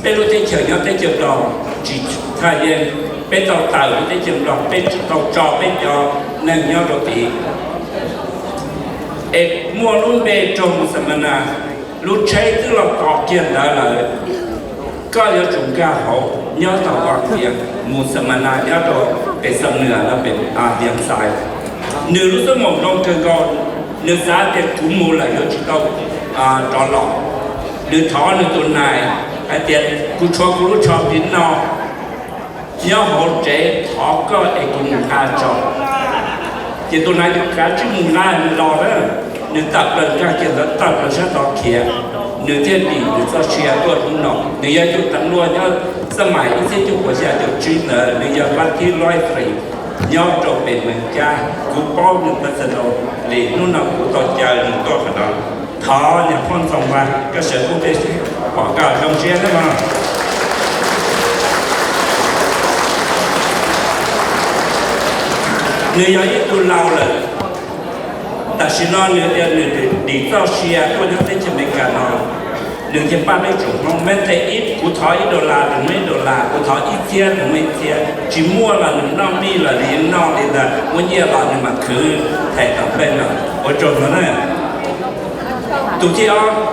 bây giờ thế chờ nhau thế chờ đó chỉ thay vì bên tàu tàu bên chừng lọc bên tàu trò bên cho nên nhau đầu tiên mua luôn về trồng xem nào lúc cháy tức là có kiện đó là có những chúng ta hậu nhau tàu có kiện mua xem nào nhau rồi về xem nữa là về điểm sai nếu lúc đó một đông cơ con nếu giá tiền cũng mua lại nó chỉ tàu trò lọ nếu thỏ nếu tuần này hay tiền cứ cho đến nó nhớ hỗ trợ họ có ai cũng cá cho chỉ tôi nói cá chứ mùng la lo đó nếu tập lần cá chỉ là tập là sẽ đọc kia nếu thiên địa nếu cho chia tôi cũng nọ nếu giờ chúng ta luôn nhớ sớm mai ít sẽ chúng tôi sẽ được chuyên nữa nếu giờ bắt khi loay free nhớ trong bên mình cha cũng bao nhiêu phần sân đâu để lúc nào cũng tôi chờ được tôi phải đó thọ nhà phong phòng và cơ sở quốc tế họ cả trong chia đó mà nếu như tôi lao là ta xin nói nếu đi tao xia tôi nhớ tới chuyện mình cả nó nếu như ba mấy chục mong mấy thế ít của thọ ít $1 đừng mấy $1 của thọ ít tiền đừng mấy tiền chỉ mua là đừng năm đi là liền nó đi là muốn nhiều là nhưng mà cứ thầy tập bên rồi ở trong đó này tụi chị ông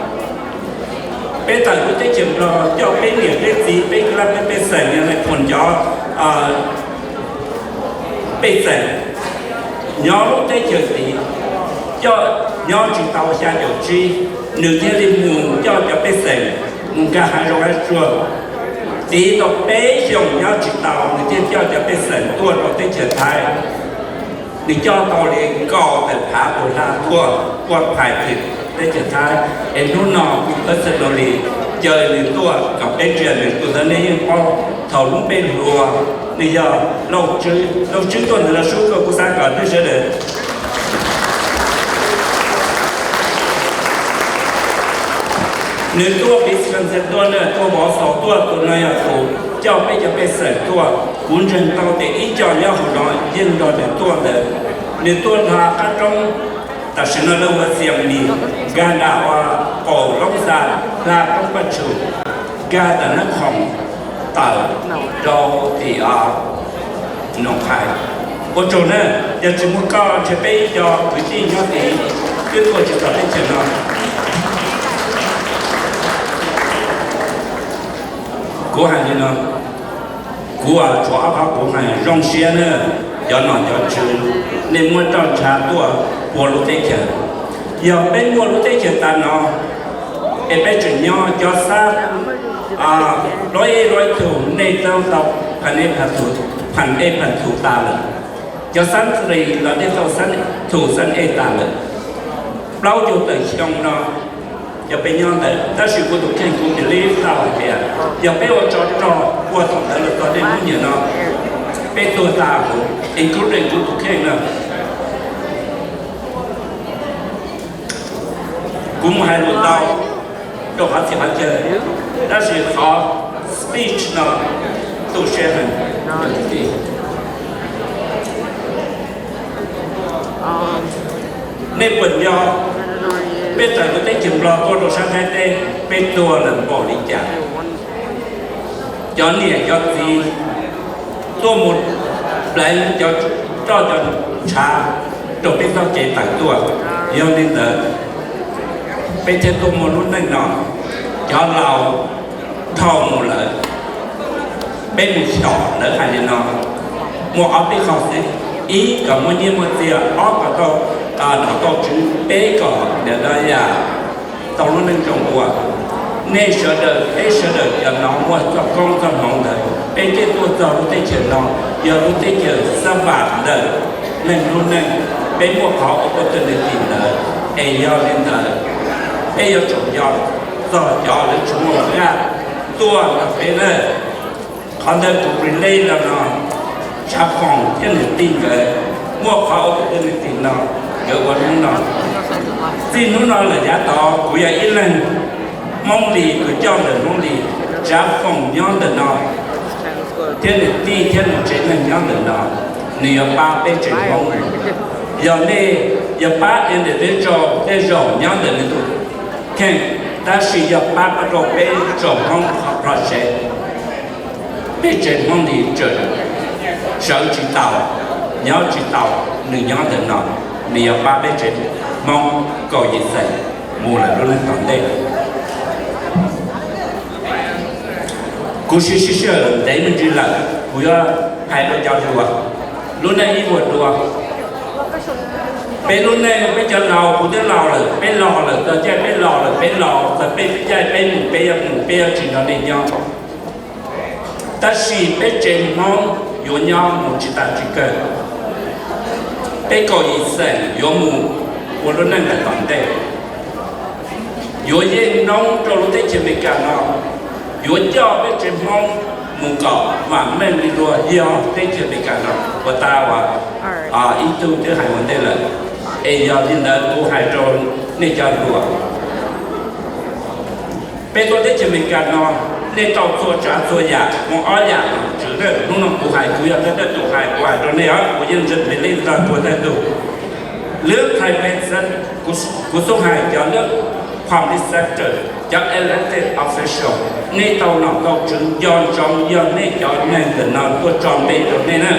bây giờ tôi thấy chuyện đó cho bên nhiều bên gì bên là bên sảnh như này còn cho bây giờ nhóm lúc tới trường thì cho nhóm chúng tao ra điều chi nửa thiên đi mùng cho bây giờ mùng cả hai rồi chùa thì tao bé dùng nhóm chúng tao nửa thiên cho bây giờ tôi nó tới trường thái để cho tao liền có thể phá của ta thua quật phải thịt tới trường thái em lúc nào cũng có sự đồ liền chơi liền tôi gặp bên trường liền tôi đã nên bao thầu lúc bên rùa bây giờ lâu chứ tôi là số cơ của xã còn tôi sẽ được nếu tôi bị sân tôi nữa tôi bỏ sổ tôi này là phụ cho bây giờ bây giờ tôi cuốn chân tao để ý cho nhau hồi đó dân đó để tuôn hà các trong ta sẽ nói là xiêm đi ga đào cổ lông ra ra trong bát chủ ga đã nó không tờ đâu thì nông khai ở chỗ này giờ chúng ta có chế备cho quý vị nhau thì cứ coi chỉ có đến chuyện đó cố hành như nó cố chỗ áp cố hành rong xe nữa giờ nó giờ chữ nên muốn trong trà tua mua lúa tết chợ giờ bên mua lúa tết chợ ta nó em bên chuyện nhau cho sát lối thủ nên tao tao phần em thủ ta là cho sẵn thì là để tao sẵn thủ sẵn em ta là bao nhiêu từ trong nó giờ bên nhau là ta sử dụng được thành công để lấy sao vậy giờ bên ở cho qua tổng là tao đến muốn nhiều nó bên tôi ta cũng including của tụi khen nữa cũng hay một tao đâu phải chỉ phải chơi đó là họ speech nó tôi share hình nên quần do bây giờ tôi thấy chừng lo tôi đồ sang hai tên bên tôi là bỏ đi trả cho nên cho gì tôi một lại cho trả rồi biết sao chạy tặng tôi do nên là bây giờ tôi một lúc này nó cho lào thầu một lợi bên một sọ nữa hay là nó một áo bị khó thế ý cả một nhiêu một tiền áo cả tôi nó có chữ bé cỏ để đây tao nó nên trồng qua nên sợ đời giờ nó mua cho con cho nó đời bên trên tôi giờ tôi thấy chuyện nó giờ tôi thấy chuyện sao vả đời nên luôn nên bên một họ có tên là tìm đời ai giờ lên đời ai giờ trồng giờ lên chúng một ra tua là phải này còn đây cũng relay là nó trả phòng thiên hình tin cái mua họ có tên là tìm nó giờ còn nó tin nó là giá to của nhà ít lên mong lì của cho được mong lì trả phòng nhon được nó thiên là đi thiên là chuyện là nhon được nó nhiều ba bên chuyện mong giờ này giờ ba em để cho nhon được nó khen ta sử dụng ba bắt đầu bên cho mong học ra sẽ bên chuyện mong lì trời sợ chỉ tàu nhớ chỉ tàu nửa nhon được nó nhiều ba bên chuyện mong cầu gì xảy mua là nó lên còn đây cú xí đấy mình chỉ là cú hai đôi cháu đùa lúc này đi vượt đùa bên lúc này bên chân lò cú tới lò rồi bên lò rồi tới chơi bên lò rồi bên lò rồi bên chơi bên chỉ nó đi nhau ta xì bên trên mong yếu nhau một chỉ ta chỉ cần bên cầu gì xảy yếu mù của lúc này là còn đây yếu gì nông cho lúc đấy chỉ bị cả nó yếu cho bên trên mong mù cỏ mà mình đi đùa yếu đấy chỉ bị cả nó và ta và ý tu thứ hai vấn đề là ai giờ đi đến tu hai tròn nên cho đùa bên tôi đấy chỉ bị cả nó nên tàu xua trả xua giả một ở giả chữ đấy lúc nào tu hai cứ là cái tu hai quả rồi này á của dân dân phải lên ra tu hai tu nước hai bên dân của số hai cho nước public sector cho elected official nên tàu nào tàu chứng do trong do nên cho nên từ nào của tròn bên rồi nên á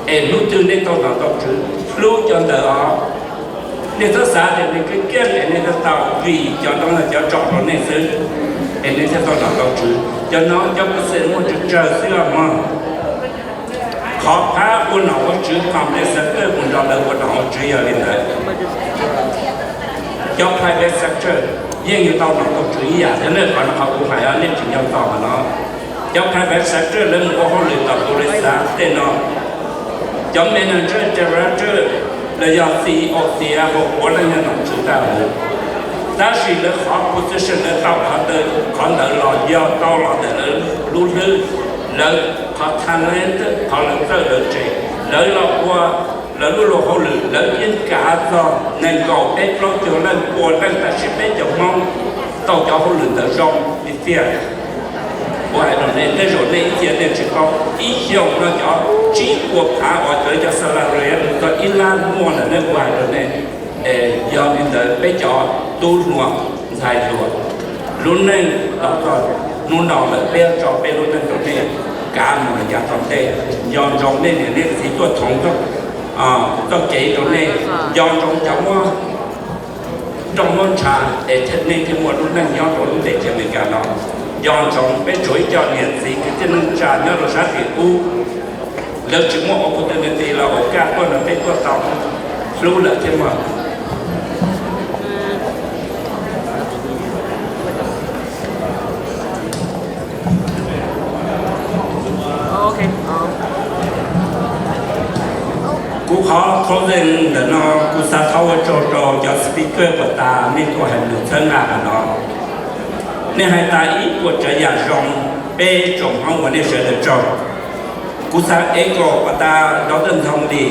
em lúc từ nên tàu nào tàu chứng lúc cho đỡ nên tất cả thì mình cái kia nên nó tàu vì cho nó là cho tròn nó nên xứ em nên tàu nào tàu chứng cho nó cho cái sự một chút chờ xưa mà khó phá của nó có chữ public sector của nó là của nó chữ ở bên đấy cho private sector riêng như tao nó có chữ ý cho nên họ cũng phải nên chữ nhau tao mà nó cho private sector lên một con luyện tập của lịch sử tên nó cho manager director là do CEO CFO của là nhân vật chữ tao ta chỉ là khó position là tao có đợi lo do tao lo để luôn luôn lợi họ talent họ là tự lợi trị lợi lo qua lợi luôn họ lợi yên cả do nên cầu ép lo cho nên qua nên ta sẽ biết cho mong tao cho họ luyện tự rong đi tiền ngoài rồi nên cái rồi nên tiền nên chỉ có ý hiểu nó cho chỉ của thả ở tới cho salary có ý lan mua là nên ngoài rồi nên do nên tới bây giờ tu luồng dài luồng luôn nên đó rồi luôn đó là bây giờ bây luôn nên rồi nên cả một nhà thống tệ do trong nên nên thì tôi thống đó tôi kể rồi nên do trong món trà để thật nên cái món luôn nên do rồi để cho mình cả nó do trong cái chuỗi cho nhiệt gì cái chân trà nó rồi sát thì u lớp chứng mộ opportunity là ở cả con là bên con tàu lưu lại thêm mà Okay. cú khó closing để nó cú sa thâu cho speaker của ta nên tôi hành được thân là nó nên hai ta ý của trái nhà rong bê trồng không vấn đề sẽ được trồng cú sa ego của ta đó tên thông đi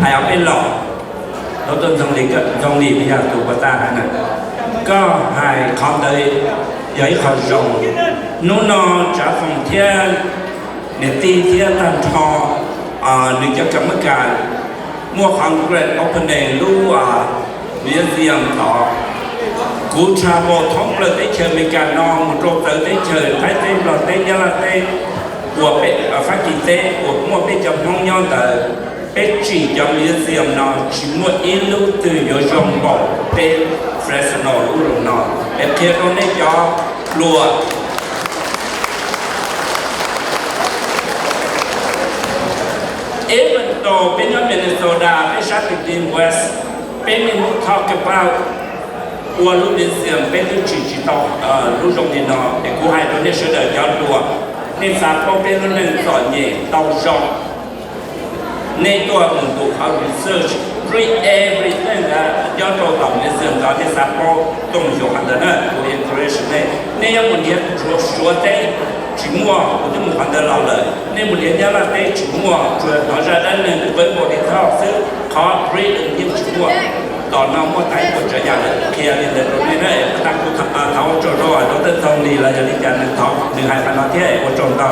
hay ở bên lò đó tên thông đi bây giờ tụ của ta này có hai con tới giấy khó rong nó trả phòng thiên để ti thiên tan thọ được cho các mức cả mua hàng great opening lưu museum đó cú travel thống là tới chờ mình cả nó một chỗ tới chờ thấy tên là tên nhớ là tên của phát triển tên của mua bên trong không nhau tới bên chỉ trong museum nó chỉ mua in lưu từ nhiều dòng bỏ bên Fresno lưu rồi nó bên kia nó nên cho lùa even though bên trong Minnesota bên sát bên West bên mình talk about qua lúc đến xem bên những chỉ tao lúc trong thì nó để cô hai đứa nên sẽ đợi cho đùa nên sao có bên nó nên giỏi nhẹ tao rộng nên tôi muốn tụ họ research read everything là do tôi tổng nên xem đó thì sao có tổng dụng hẳn đó của encourage này nên em muốn biết chúa tây chỉ mua của chúng mình hẳn đó là lợi nên một điểm nhớ là tây chỉ mua rồi nó ra đây nên với một điểm thao sư khó read những chỉ muaตอนน้องว่าไต่คนจะอยากเคลียร์เลยตรงนี้ได้ตั้งคุณเขาโจทย์ว่าเราต้องทำดีแล้วจะได้การเขาหนึ่งให้พันนาทีคนจนเรา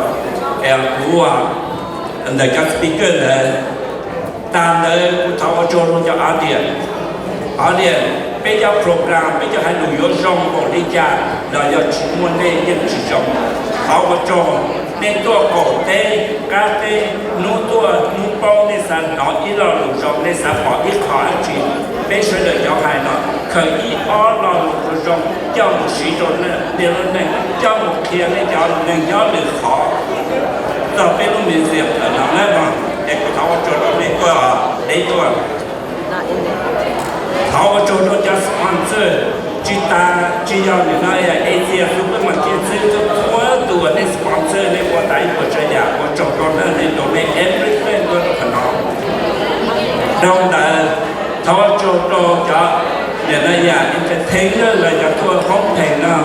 รู้ว่าแต่การสปีกเกอร์เลยตามเลยคุณเขาโจทย์มันจะอาเดียเป็นเจ้าโปรแกรมเป็นเจ้าให้ดูย้อนจงบอกดีจ้าเราจะชิมวันนี้ยังชิจงเขาก็จงในตัวโกเต้กาเต้นู้ตัวนู้ป้องในสันน้องอีเราหลุดจงในสันปออีขอจีbây giờ được giáo hài nó khởi ý ó lo lụt trong cho một sĩ trộn này điều này cho một kia này cho nên gió được khó rồi bên lúc mình diệp ở nào đấy mà để có tháo trộn nó đi qua đấy tôi tháo trộn nó cho sponsor chỉ ta chỉ cho những nơi Asia super marketซื้อตัวตัวในสปอนเซอร์ในวันไหนก็จะอยากว่าจบตอนนั้นในตรงนี้ everything ก็ต้องขนมเราแต่tháo cho để nó giả những cái thế đó là cho tôi không thể nào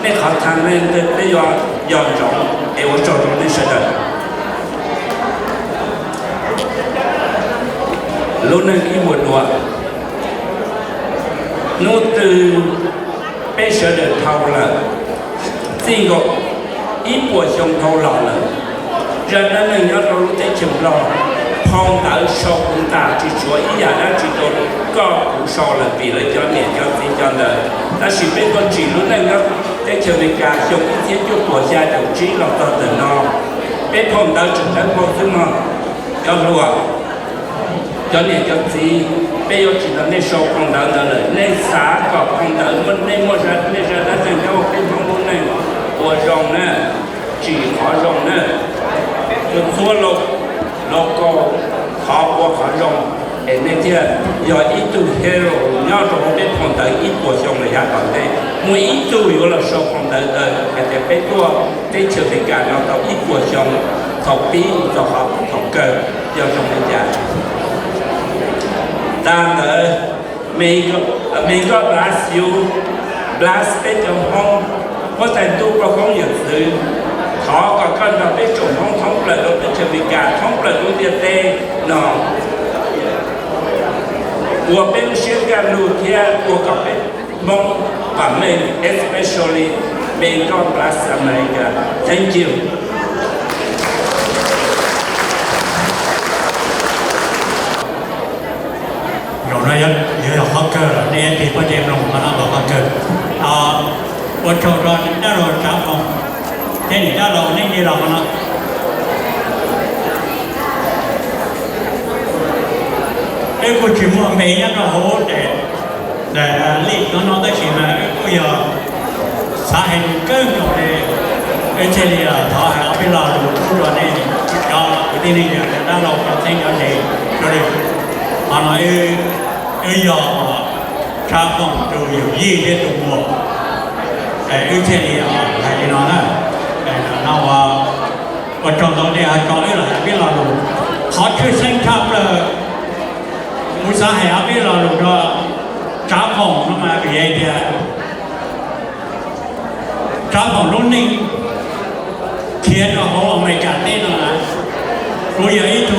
nên khó khăn nên bây giờ dọn trọng để我做到那些的lúc này đi một đoạn nó từ bây giờ được thâu là gì gọi ít bộ trong thâu lọ là cho nên là nhớ tôi lúc tới chừng lo phong đỡ sâu cũng ta chỉ chúa ý giả đã chỉ tôi có cũng sâu là vì lấy cho nền cho tin cho đời ta chỉ biết con chỉ lúc này nó để chờ mình cả trong ý kiến cho của gia đồng chí là tao từ nó biết phong đỡ trực tiếp phong thứ mà cho lùa cho nền cho gì bây giờ chỉ là nên sâu phong đỡ đời nên xã có phong đỡ mình nên mua ra nên ra đã dành cho cái phong lúc này của rồng nè chỉ khó rồng nè được thua lục logo khó qua khó rộng để nên thế giờ ít tu hero nhau trong bên phòng tới ít của trong này còn đây mỗi ít tu yếu là số phòng tới tới để bên tua để chờ tình cảm nó có ít của trong học bí cho học cơ do trong bên nhà ta tới mình có glass bên trong không có thành tu có không nhận sự họ có cần là biết chủng không thống lợi đối với trường cả thống lợi đối với tê nó của bên xuyên cả lùi kia của các bên mong và mình especially May God bless America. Thank you. Rồi nó giờ học cơ đi thì có chuyện lòng mà nó học cơ ở chỗ đó đã rồi trả phòng thế thì đã rồi nên gì rồi nó cái cuộc chuyện mà mấy nhá nó hố để lịch nó tới chuyện mà bây giờ xã hội cơn rồi để cái chuyện này thọ hay ở bên lò đủ rồi này cho cái tin này đã lâu còn thấy nhỏ này rồi họ nói bây giờ cha con đều有意的动物，而且呢係點講咧？那我撞到你係撞喺邊度路，學出升級啦，冇晒係喺邊度路咗，查房咁嘛嘅嘢嘅，查房都呢，天就好我咪揀啲啦，我有一度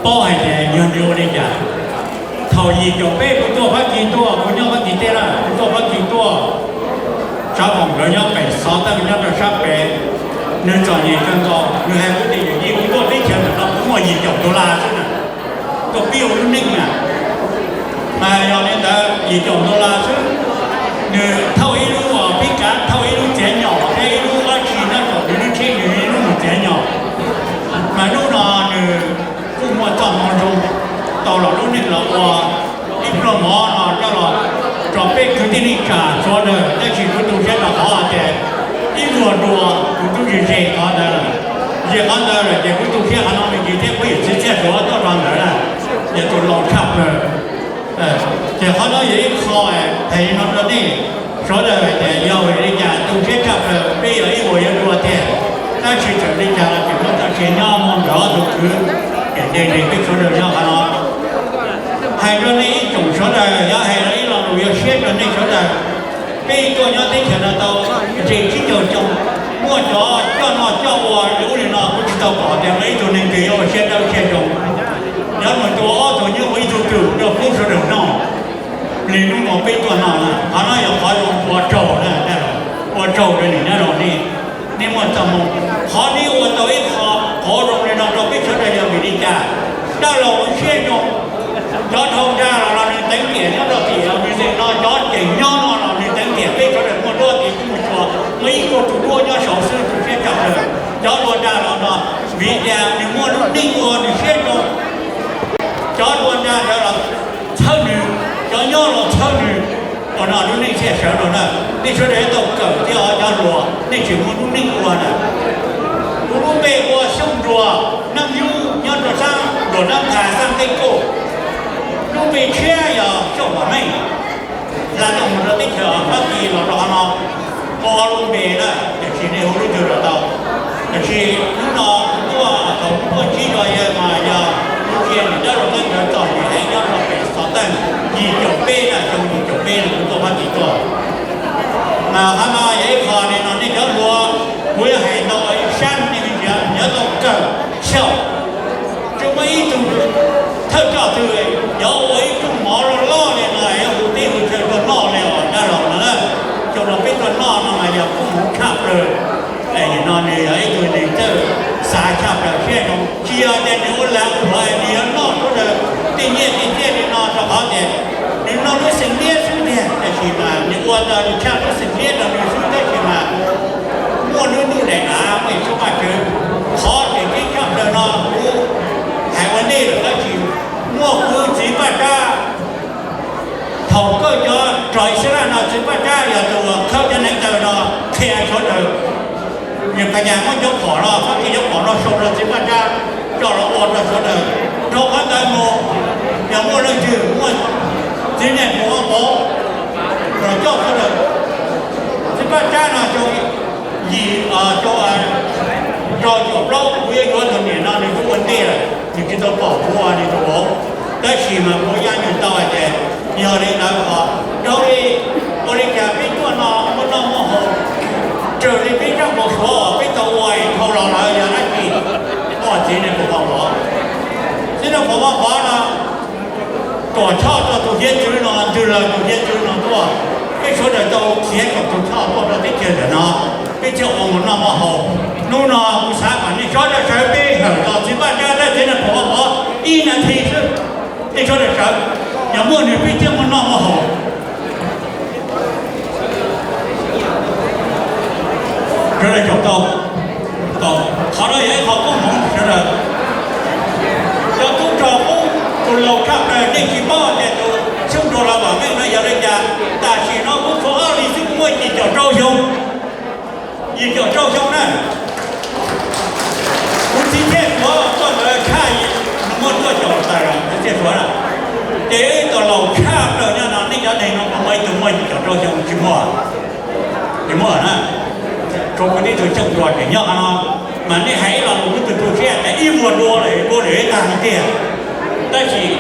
包係嘅養咗啲嘅。頭二腳啤佢多翻幾多，佢有翻幾多啦？佢多翻幾多？查房佢有俾少得，有俾少俾，你做嘢更多，你係嗰啲嘢，佢多啲錢就咁我二腳都拉先啊，個標都拎啊，但係有啲就二腳都拉先，你頭一路話邊間頭一路剪nhỏ，頭一路話起那個，你傾你一路唔剪nhỏ，但係路呢你公我裝當中。到了路那个一个毛呢，到了找被肯定的家做的，那是不都是那好的，一多不都是这好的了，这好的了，这不都是还能今天可以直接做到上面了，也都老差不多，这好多也好哎，还有那个呢，说的要为人家都是差不多，没有一个也多的，但是这人家了，就说他现在嘛，主要都是，这说的像还能。hai đứa này chúng số là do hai đứa là người xếp rồi này số là bây tôi nhớ tới chuyện là tao chỉ nhiều chồng mua cho nó cho vào nếu thì nó cũng tao bỏ tiền mấy tụi này thì ở xếp đâu xếp chồng nếu mà tôi như mấy tụi chủ được cũng số được nó nên nó một bên tụi nó là họ nói là họ dùng bỏ trầu này đây là bỏ trầu đây này rồi đi nên mà tao một họ đi qua tới họ dùng này nó biết số này là bị đi cả đó là xếp chồng cho thông ra là nên tính tiền nó được thì nó cho tiền nhau nó nên tính tiền biết cho được một đôi thì cũng một chỗ mấy cô chủ đua nhau sổ sư cũng sẽ chọn được cho luôn ra là nó vì nhà thì mua nó đi mua thì sẽ cho luôn ra là thâu nữ cho nhau là thâu nữ còn nó nên sẽ sợ rồi nè đi chỗ đấy tàu cờ thì họ cho lúa nên chỉ muốn nó đi qua nè nó bê qua sông rùa năm du nhau rồi sang rồi năm thả sang tây cổ lúc bị chia giờ cho bọn mình là trong một cái chờ bất kỳ là nó có luôn về đó để chỉ nếu lúc chưa được đâu để chỉ lúc nó có tổng có chỉ rồi mà giờ lúc kia thì đó là cái người chọn thì hãy cho nó phải sáu tầng gì chụp bê là trong gì chụp bê là cũng có bao nhiêu tuổi mà hắn nói vậy khó nên nó đi cái lúa cuối hải nội sang thì mình nhớ tao cần sầu chúng mấy tụi thật cho từ dấu ấy cũng mỏ rồi lo lên này hụt đi hụt chơi còn lo lên rồi đã rồi nữa cho nó biết còn lo nó mà giờ cũng muốn khắp rồi đây nó này ấy tụi này chơi xả khắp rồi kia nó chia đến những làm của ai đi nó có được tự nhiên thì nó cho họ để nên nó nó sinh biết xuống đi để chỉ mà những quan đó nó chắc nó sinh biết là mình xuống đấy chỉ mà mua nước để à mình xuống mà chứ khó để cái khắp rồi nó hai vấn đề là chỉ mua cứ chỉ bắt ra thầu cơ cho trời sẽ là nó chỉ bắt ra giờ tụi không cho nên tụi nó khe số được nhưng cả nhà có dốc bỏ nó phát khi dốc bỏ nó số là chỉ bắt ra cho nó ổn là số được đâu có tới mua nhà mua lên trừ mua chỉ này mua bố rồi cho số được chỉ bắt ra là cho gì cho chỗ lâu bây giờ thằng này nó nên có vấn đề rồi thì chúng ta bỏ qua đi cho bố tới khi mà bố gia đình tao thì nhờ đi nói họ đâu đi bố đi cả biết nó mơ hồ trừ đi biết trong một số biết tao hoài thâu lòng lại giờ nó gì bỏ chỉ này của họ bỏ chỉ là của họ là tổ cho tụi hiến chữ nó từ lời tụi hiến chữ nó thôi bây giờ là tàu kia của chúng ta có được cái chuyện đó nó cái chuyện ông nó mà hậu nó cũng sáng mà nên cho là sao bây giờ đó chỉ bắt ra đây thế là bỏ y là thì chứ để cho là sao nhà mua này bây giờ nó mà hậu rồi là chúng tàu họ nói vậy họ cũng không rồi là cho chúng trò cũng lâu khác là đi chỉ bao để tụ chúng trò là bảo mấy nó giờ đây nhà ta chỉ nó cũng có lý sức mua gì cho trâu dùng gì cho trâu dùng này cũng chỉ thế có người khai muốn có chỗ tài rồi thế thôi là để tụ lâu khác rồi nha nó đi ra đây nó có mấy tụi mình cho trâu dùng chỉ mua nè trong cái thứ trong rồi để nhớ nó mà nếu hãy là một cái từ xe để im một đua để tàng kia ta chỉ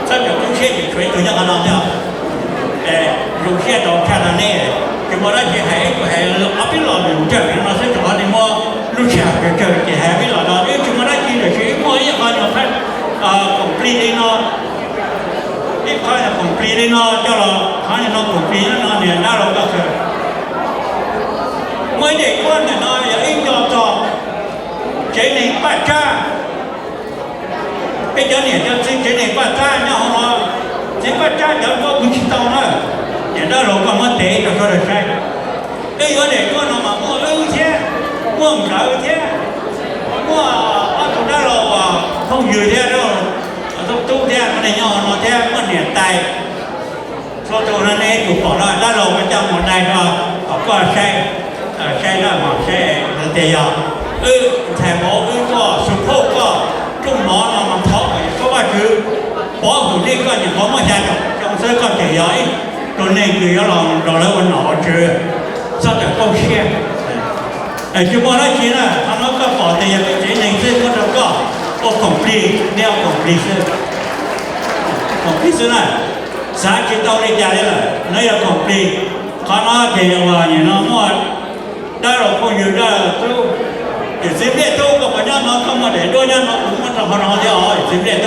sao được trong xe thì phải từ nhớ nó theo dùng xe đó khá là nè thì mà đó chỉ hãy áp biết là dùng chơi nó sẽ cho đi mua lúc chả cái chơi chỉ hãy biết là đó nếu chúng ta chỉ để chỉ mua những cái nó phải complete nó ít cái là complete nó cho là cái nó complete nó nè nó là cái mấy để con này nó là ít cho chế này bắt cha bây giờ này cho chế này bắt cha nhau nó chế bắt cha cho có cũng chỉ tao nữa để đó rồi còn mất tế rồi là sai bây giờ để con nó mà mua ưu thế mua không sợ thế mua ở tụi đó rồi không vừa thế đâu tu thế cái này nhau nó thế mất tiền tài số tụi nó này tụi bỏ ra đó rồi cái trong một này rồi có sai sai đó mà sai tiền thầy bố có sụp hộp có trung mỏ nó mà thọ có ba chữ bỏ hủ đi có những có mà ra trong sẽ có thể giỏi rồi nên người đó lòng rồi lấy con nọ chưa sao để câu xe chứ bỏ đó chỉ là nó có bỏ tiền chỉ nên sẽ có đâu có ô cổng đi đeo cổng đi sư này giá chỉ tao đi ra đấy là nó là cổng đi có nó thì mà nhìn nó mua đó rồi con nhiều đó tôi để xem biết tôi có phải nó không mà để đôi nhau nó cũng mất là họ theo hỏi xem biết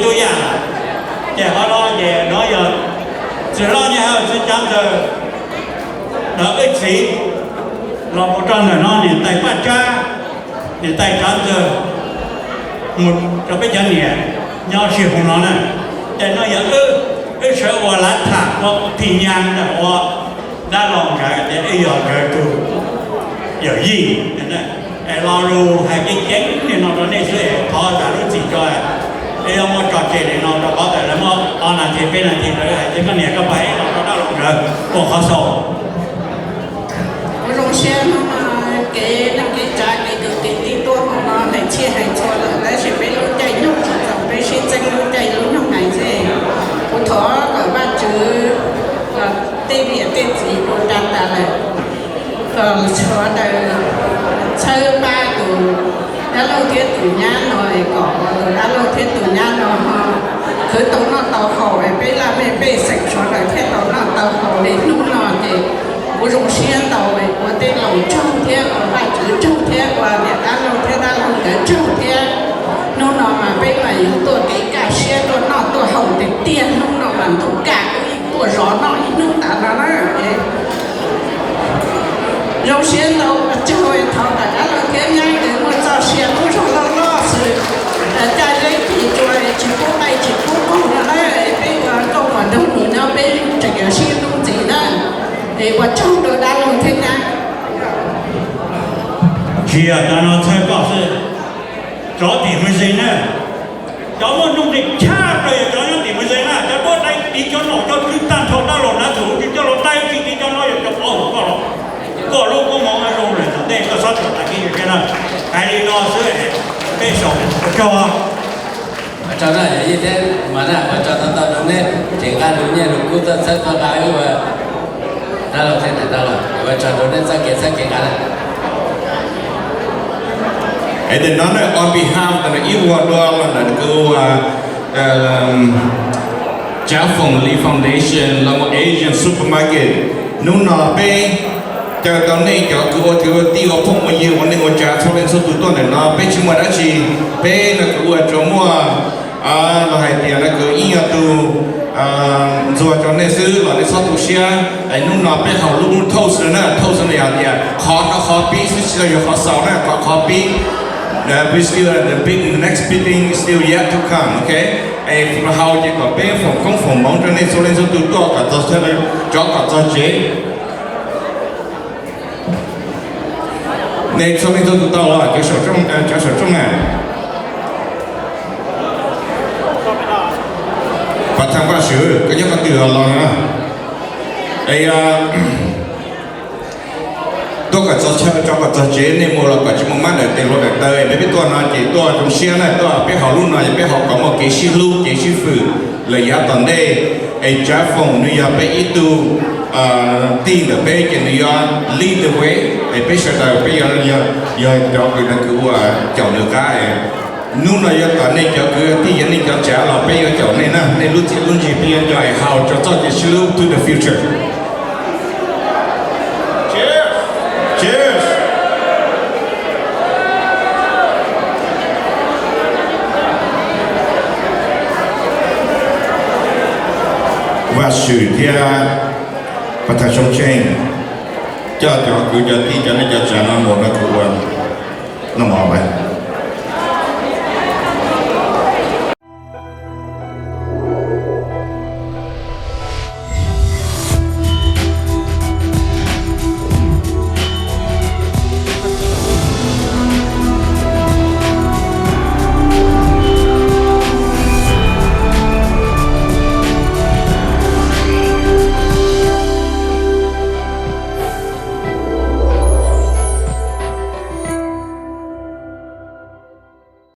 tôi giả để họ lo về nói giờ chỉ lo như hao chỉ chăm giờ đó ít gì là một trăm là nó liền tay bắt cha liền tay chăm giờ một cho cái chân nhẹ nhau chịu không nó này để nó giờ ít sợ hòa lát thả hoặc thì nhang là hòa đã lòng cái để bây giờ cái tu giờ gì này lo ru hay cái chén thì nó nên sẽ thọ cả lúc gì cho bây giờ một trò chơi để nó có thể là một on là thì bên là thì đấy cái con này có phải nó đã lòng rồi còn khó sầu rong xe mà cái trái cái từ tua nó lại chia hay cho là đấy sẽ bên lúc chạy lúc rồi bên xe tranh lúc chạy lúc trong này sẽ một thọ ở ba chữ tê biển tê gì của đàn ta này còn cho đời chơi ba từ đã lâu thiết từ nhà rồi có rồi đã lâu thiết từ nhà rồi họ cứ tàu nó tàu khổ ấy bây là bây sạch cho đời thiết tàu nó tàu khổ đến lúc nào thì của dùng xe tàu ấy của tên lẩu trâu thế của ba chữ trâu thế và để đã lâu cái trâu thế nó mà bây là những tuổi cái cả xe tôi nó tôi hỏng để tiền nó mà tôi cả của gió nó ít nước đã nó dấu xe đâu chơi thao cả là thế ngay để mà cho xe cũng cho nó sự tại đây thì chơi chỉ có tay chỉ có con nó đấy bây giờ câu mà đâu thì nó bên chỉ cái xe không gì đó để qua trong đó đã làm thế nào khi ta nó chơi có sự cho tiền mới gì nữa cho một nông định cha rồi cho nó tiền mới gì nữa cho bớt đây đi cho nó cho cứ tan thọ đã lột đã thủ thì cho nó tay thì cho nó được có có lúc có mong ai rồi để có sát lại cái này cái đi nó sẽ cái sổ cho nó như thế mà nè mà cho nó đúng đấy chỉ ra đúng như đúng cũng rất có cái mà ra là thế này ra là và cho đúng nên sang cái này and then on behalf of the Ecuador and the Jafong Lee Foundation, Long Asian Supermarket, Nuna Bay, cho tao này cho cứ tiêu phong bao nhiêu vấn đề của cha cho nên số tụi tôi này nó bé chúng mà đã chỉ bé là cứ cho mua là hai tiền là cứ yên tu rồi cho nên xứ là để sao tụ xe anh nung nó biết học lúc thâu xứ này à khó bí xứ là khó sáu nè khó bí we still the next big thing is still yet to come, okay? And how you got pay from không from mong cho nên số lên số tụ to cả cho thế này cho cả cho chế nên số lên số tụ to là cái số trong này và thằng ba sứ cái nhất là từ lo nữa đây tôi cả cho cả chế nên mua là cả chỉ mong mắt để tiền luôn để tới để biết tôi nói chỉ tôi trong xe này tôi biết họ luôn nói biết họ có một cái xí lưu cái xí phử là giá tận đây ai trả phòng như giờ biết ít tu tin được biết cái như giờ lead the way ai biết sẽ là bây giờ cho người ta cứu chọn được cái nung là giờ tận này cho cứ tí giờ này cho trả là bây giờ chọn này nè nên lúc gì bây giờ cho ai hào cho cái xí lưu to the future. Cheers! Và sự thia và thà sông trên cho cứ cho tí cho nó cho trả nó một nó cụ nó mò vậy.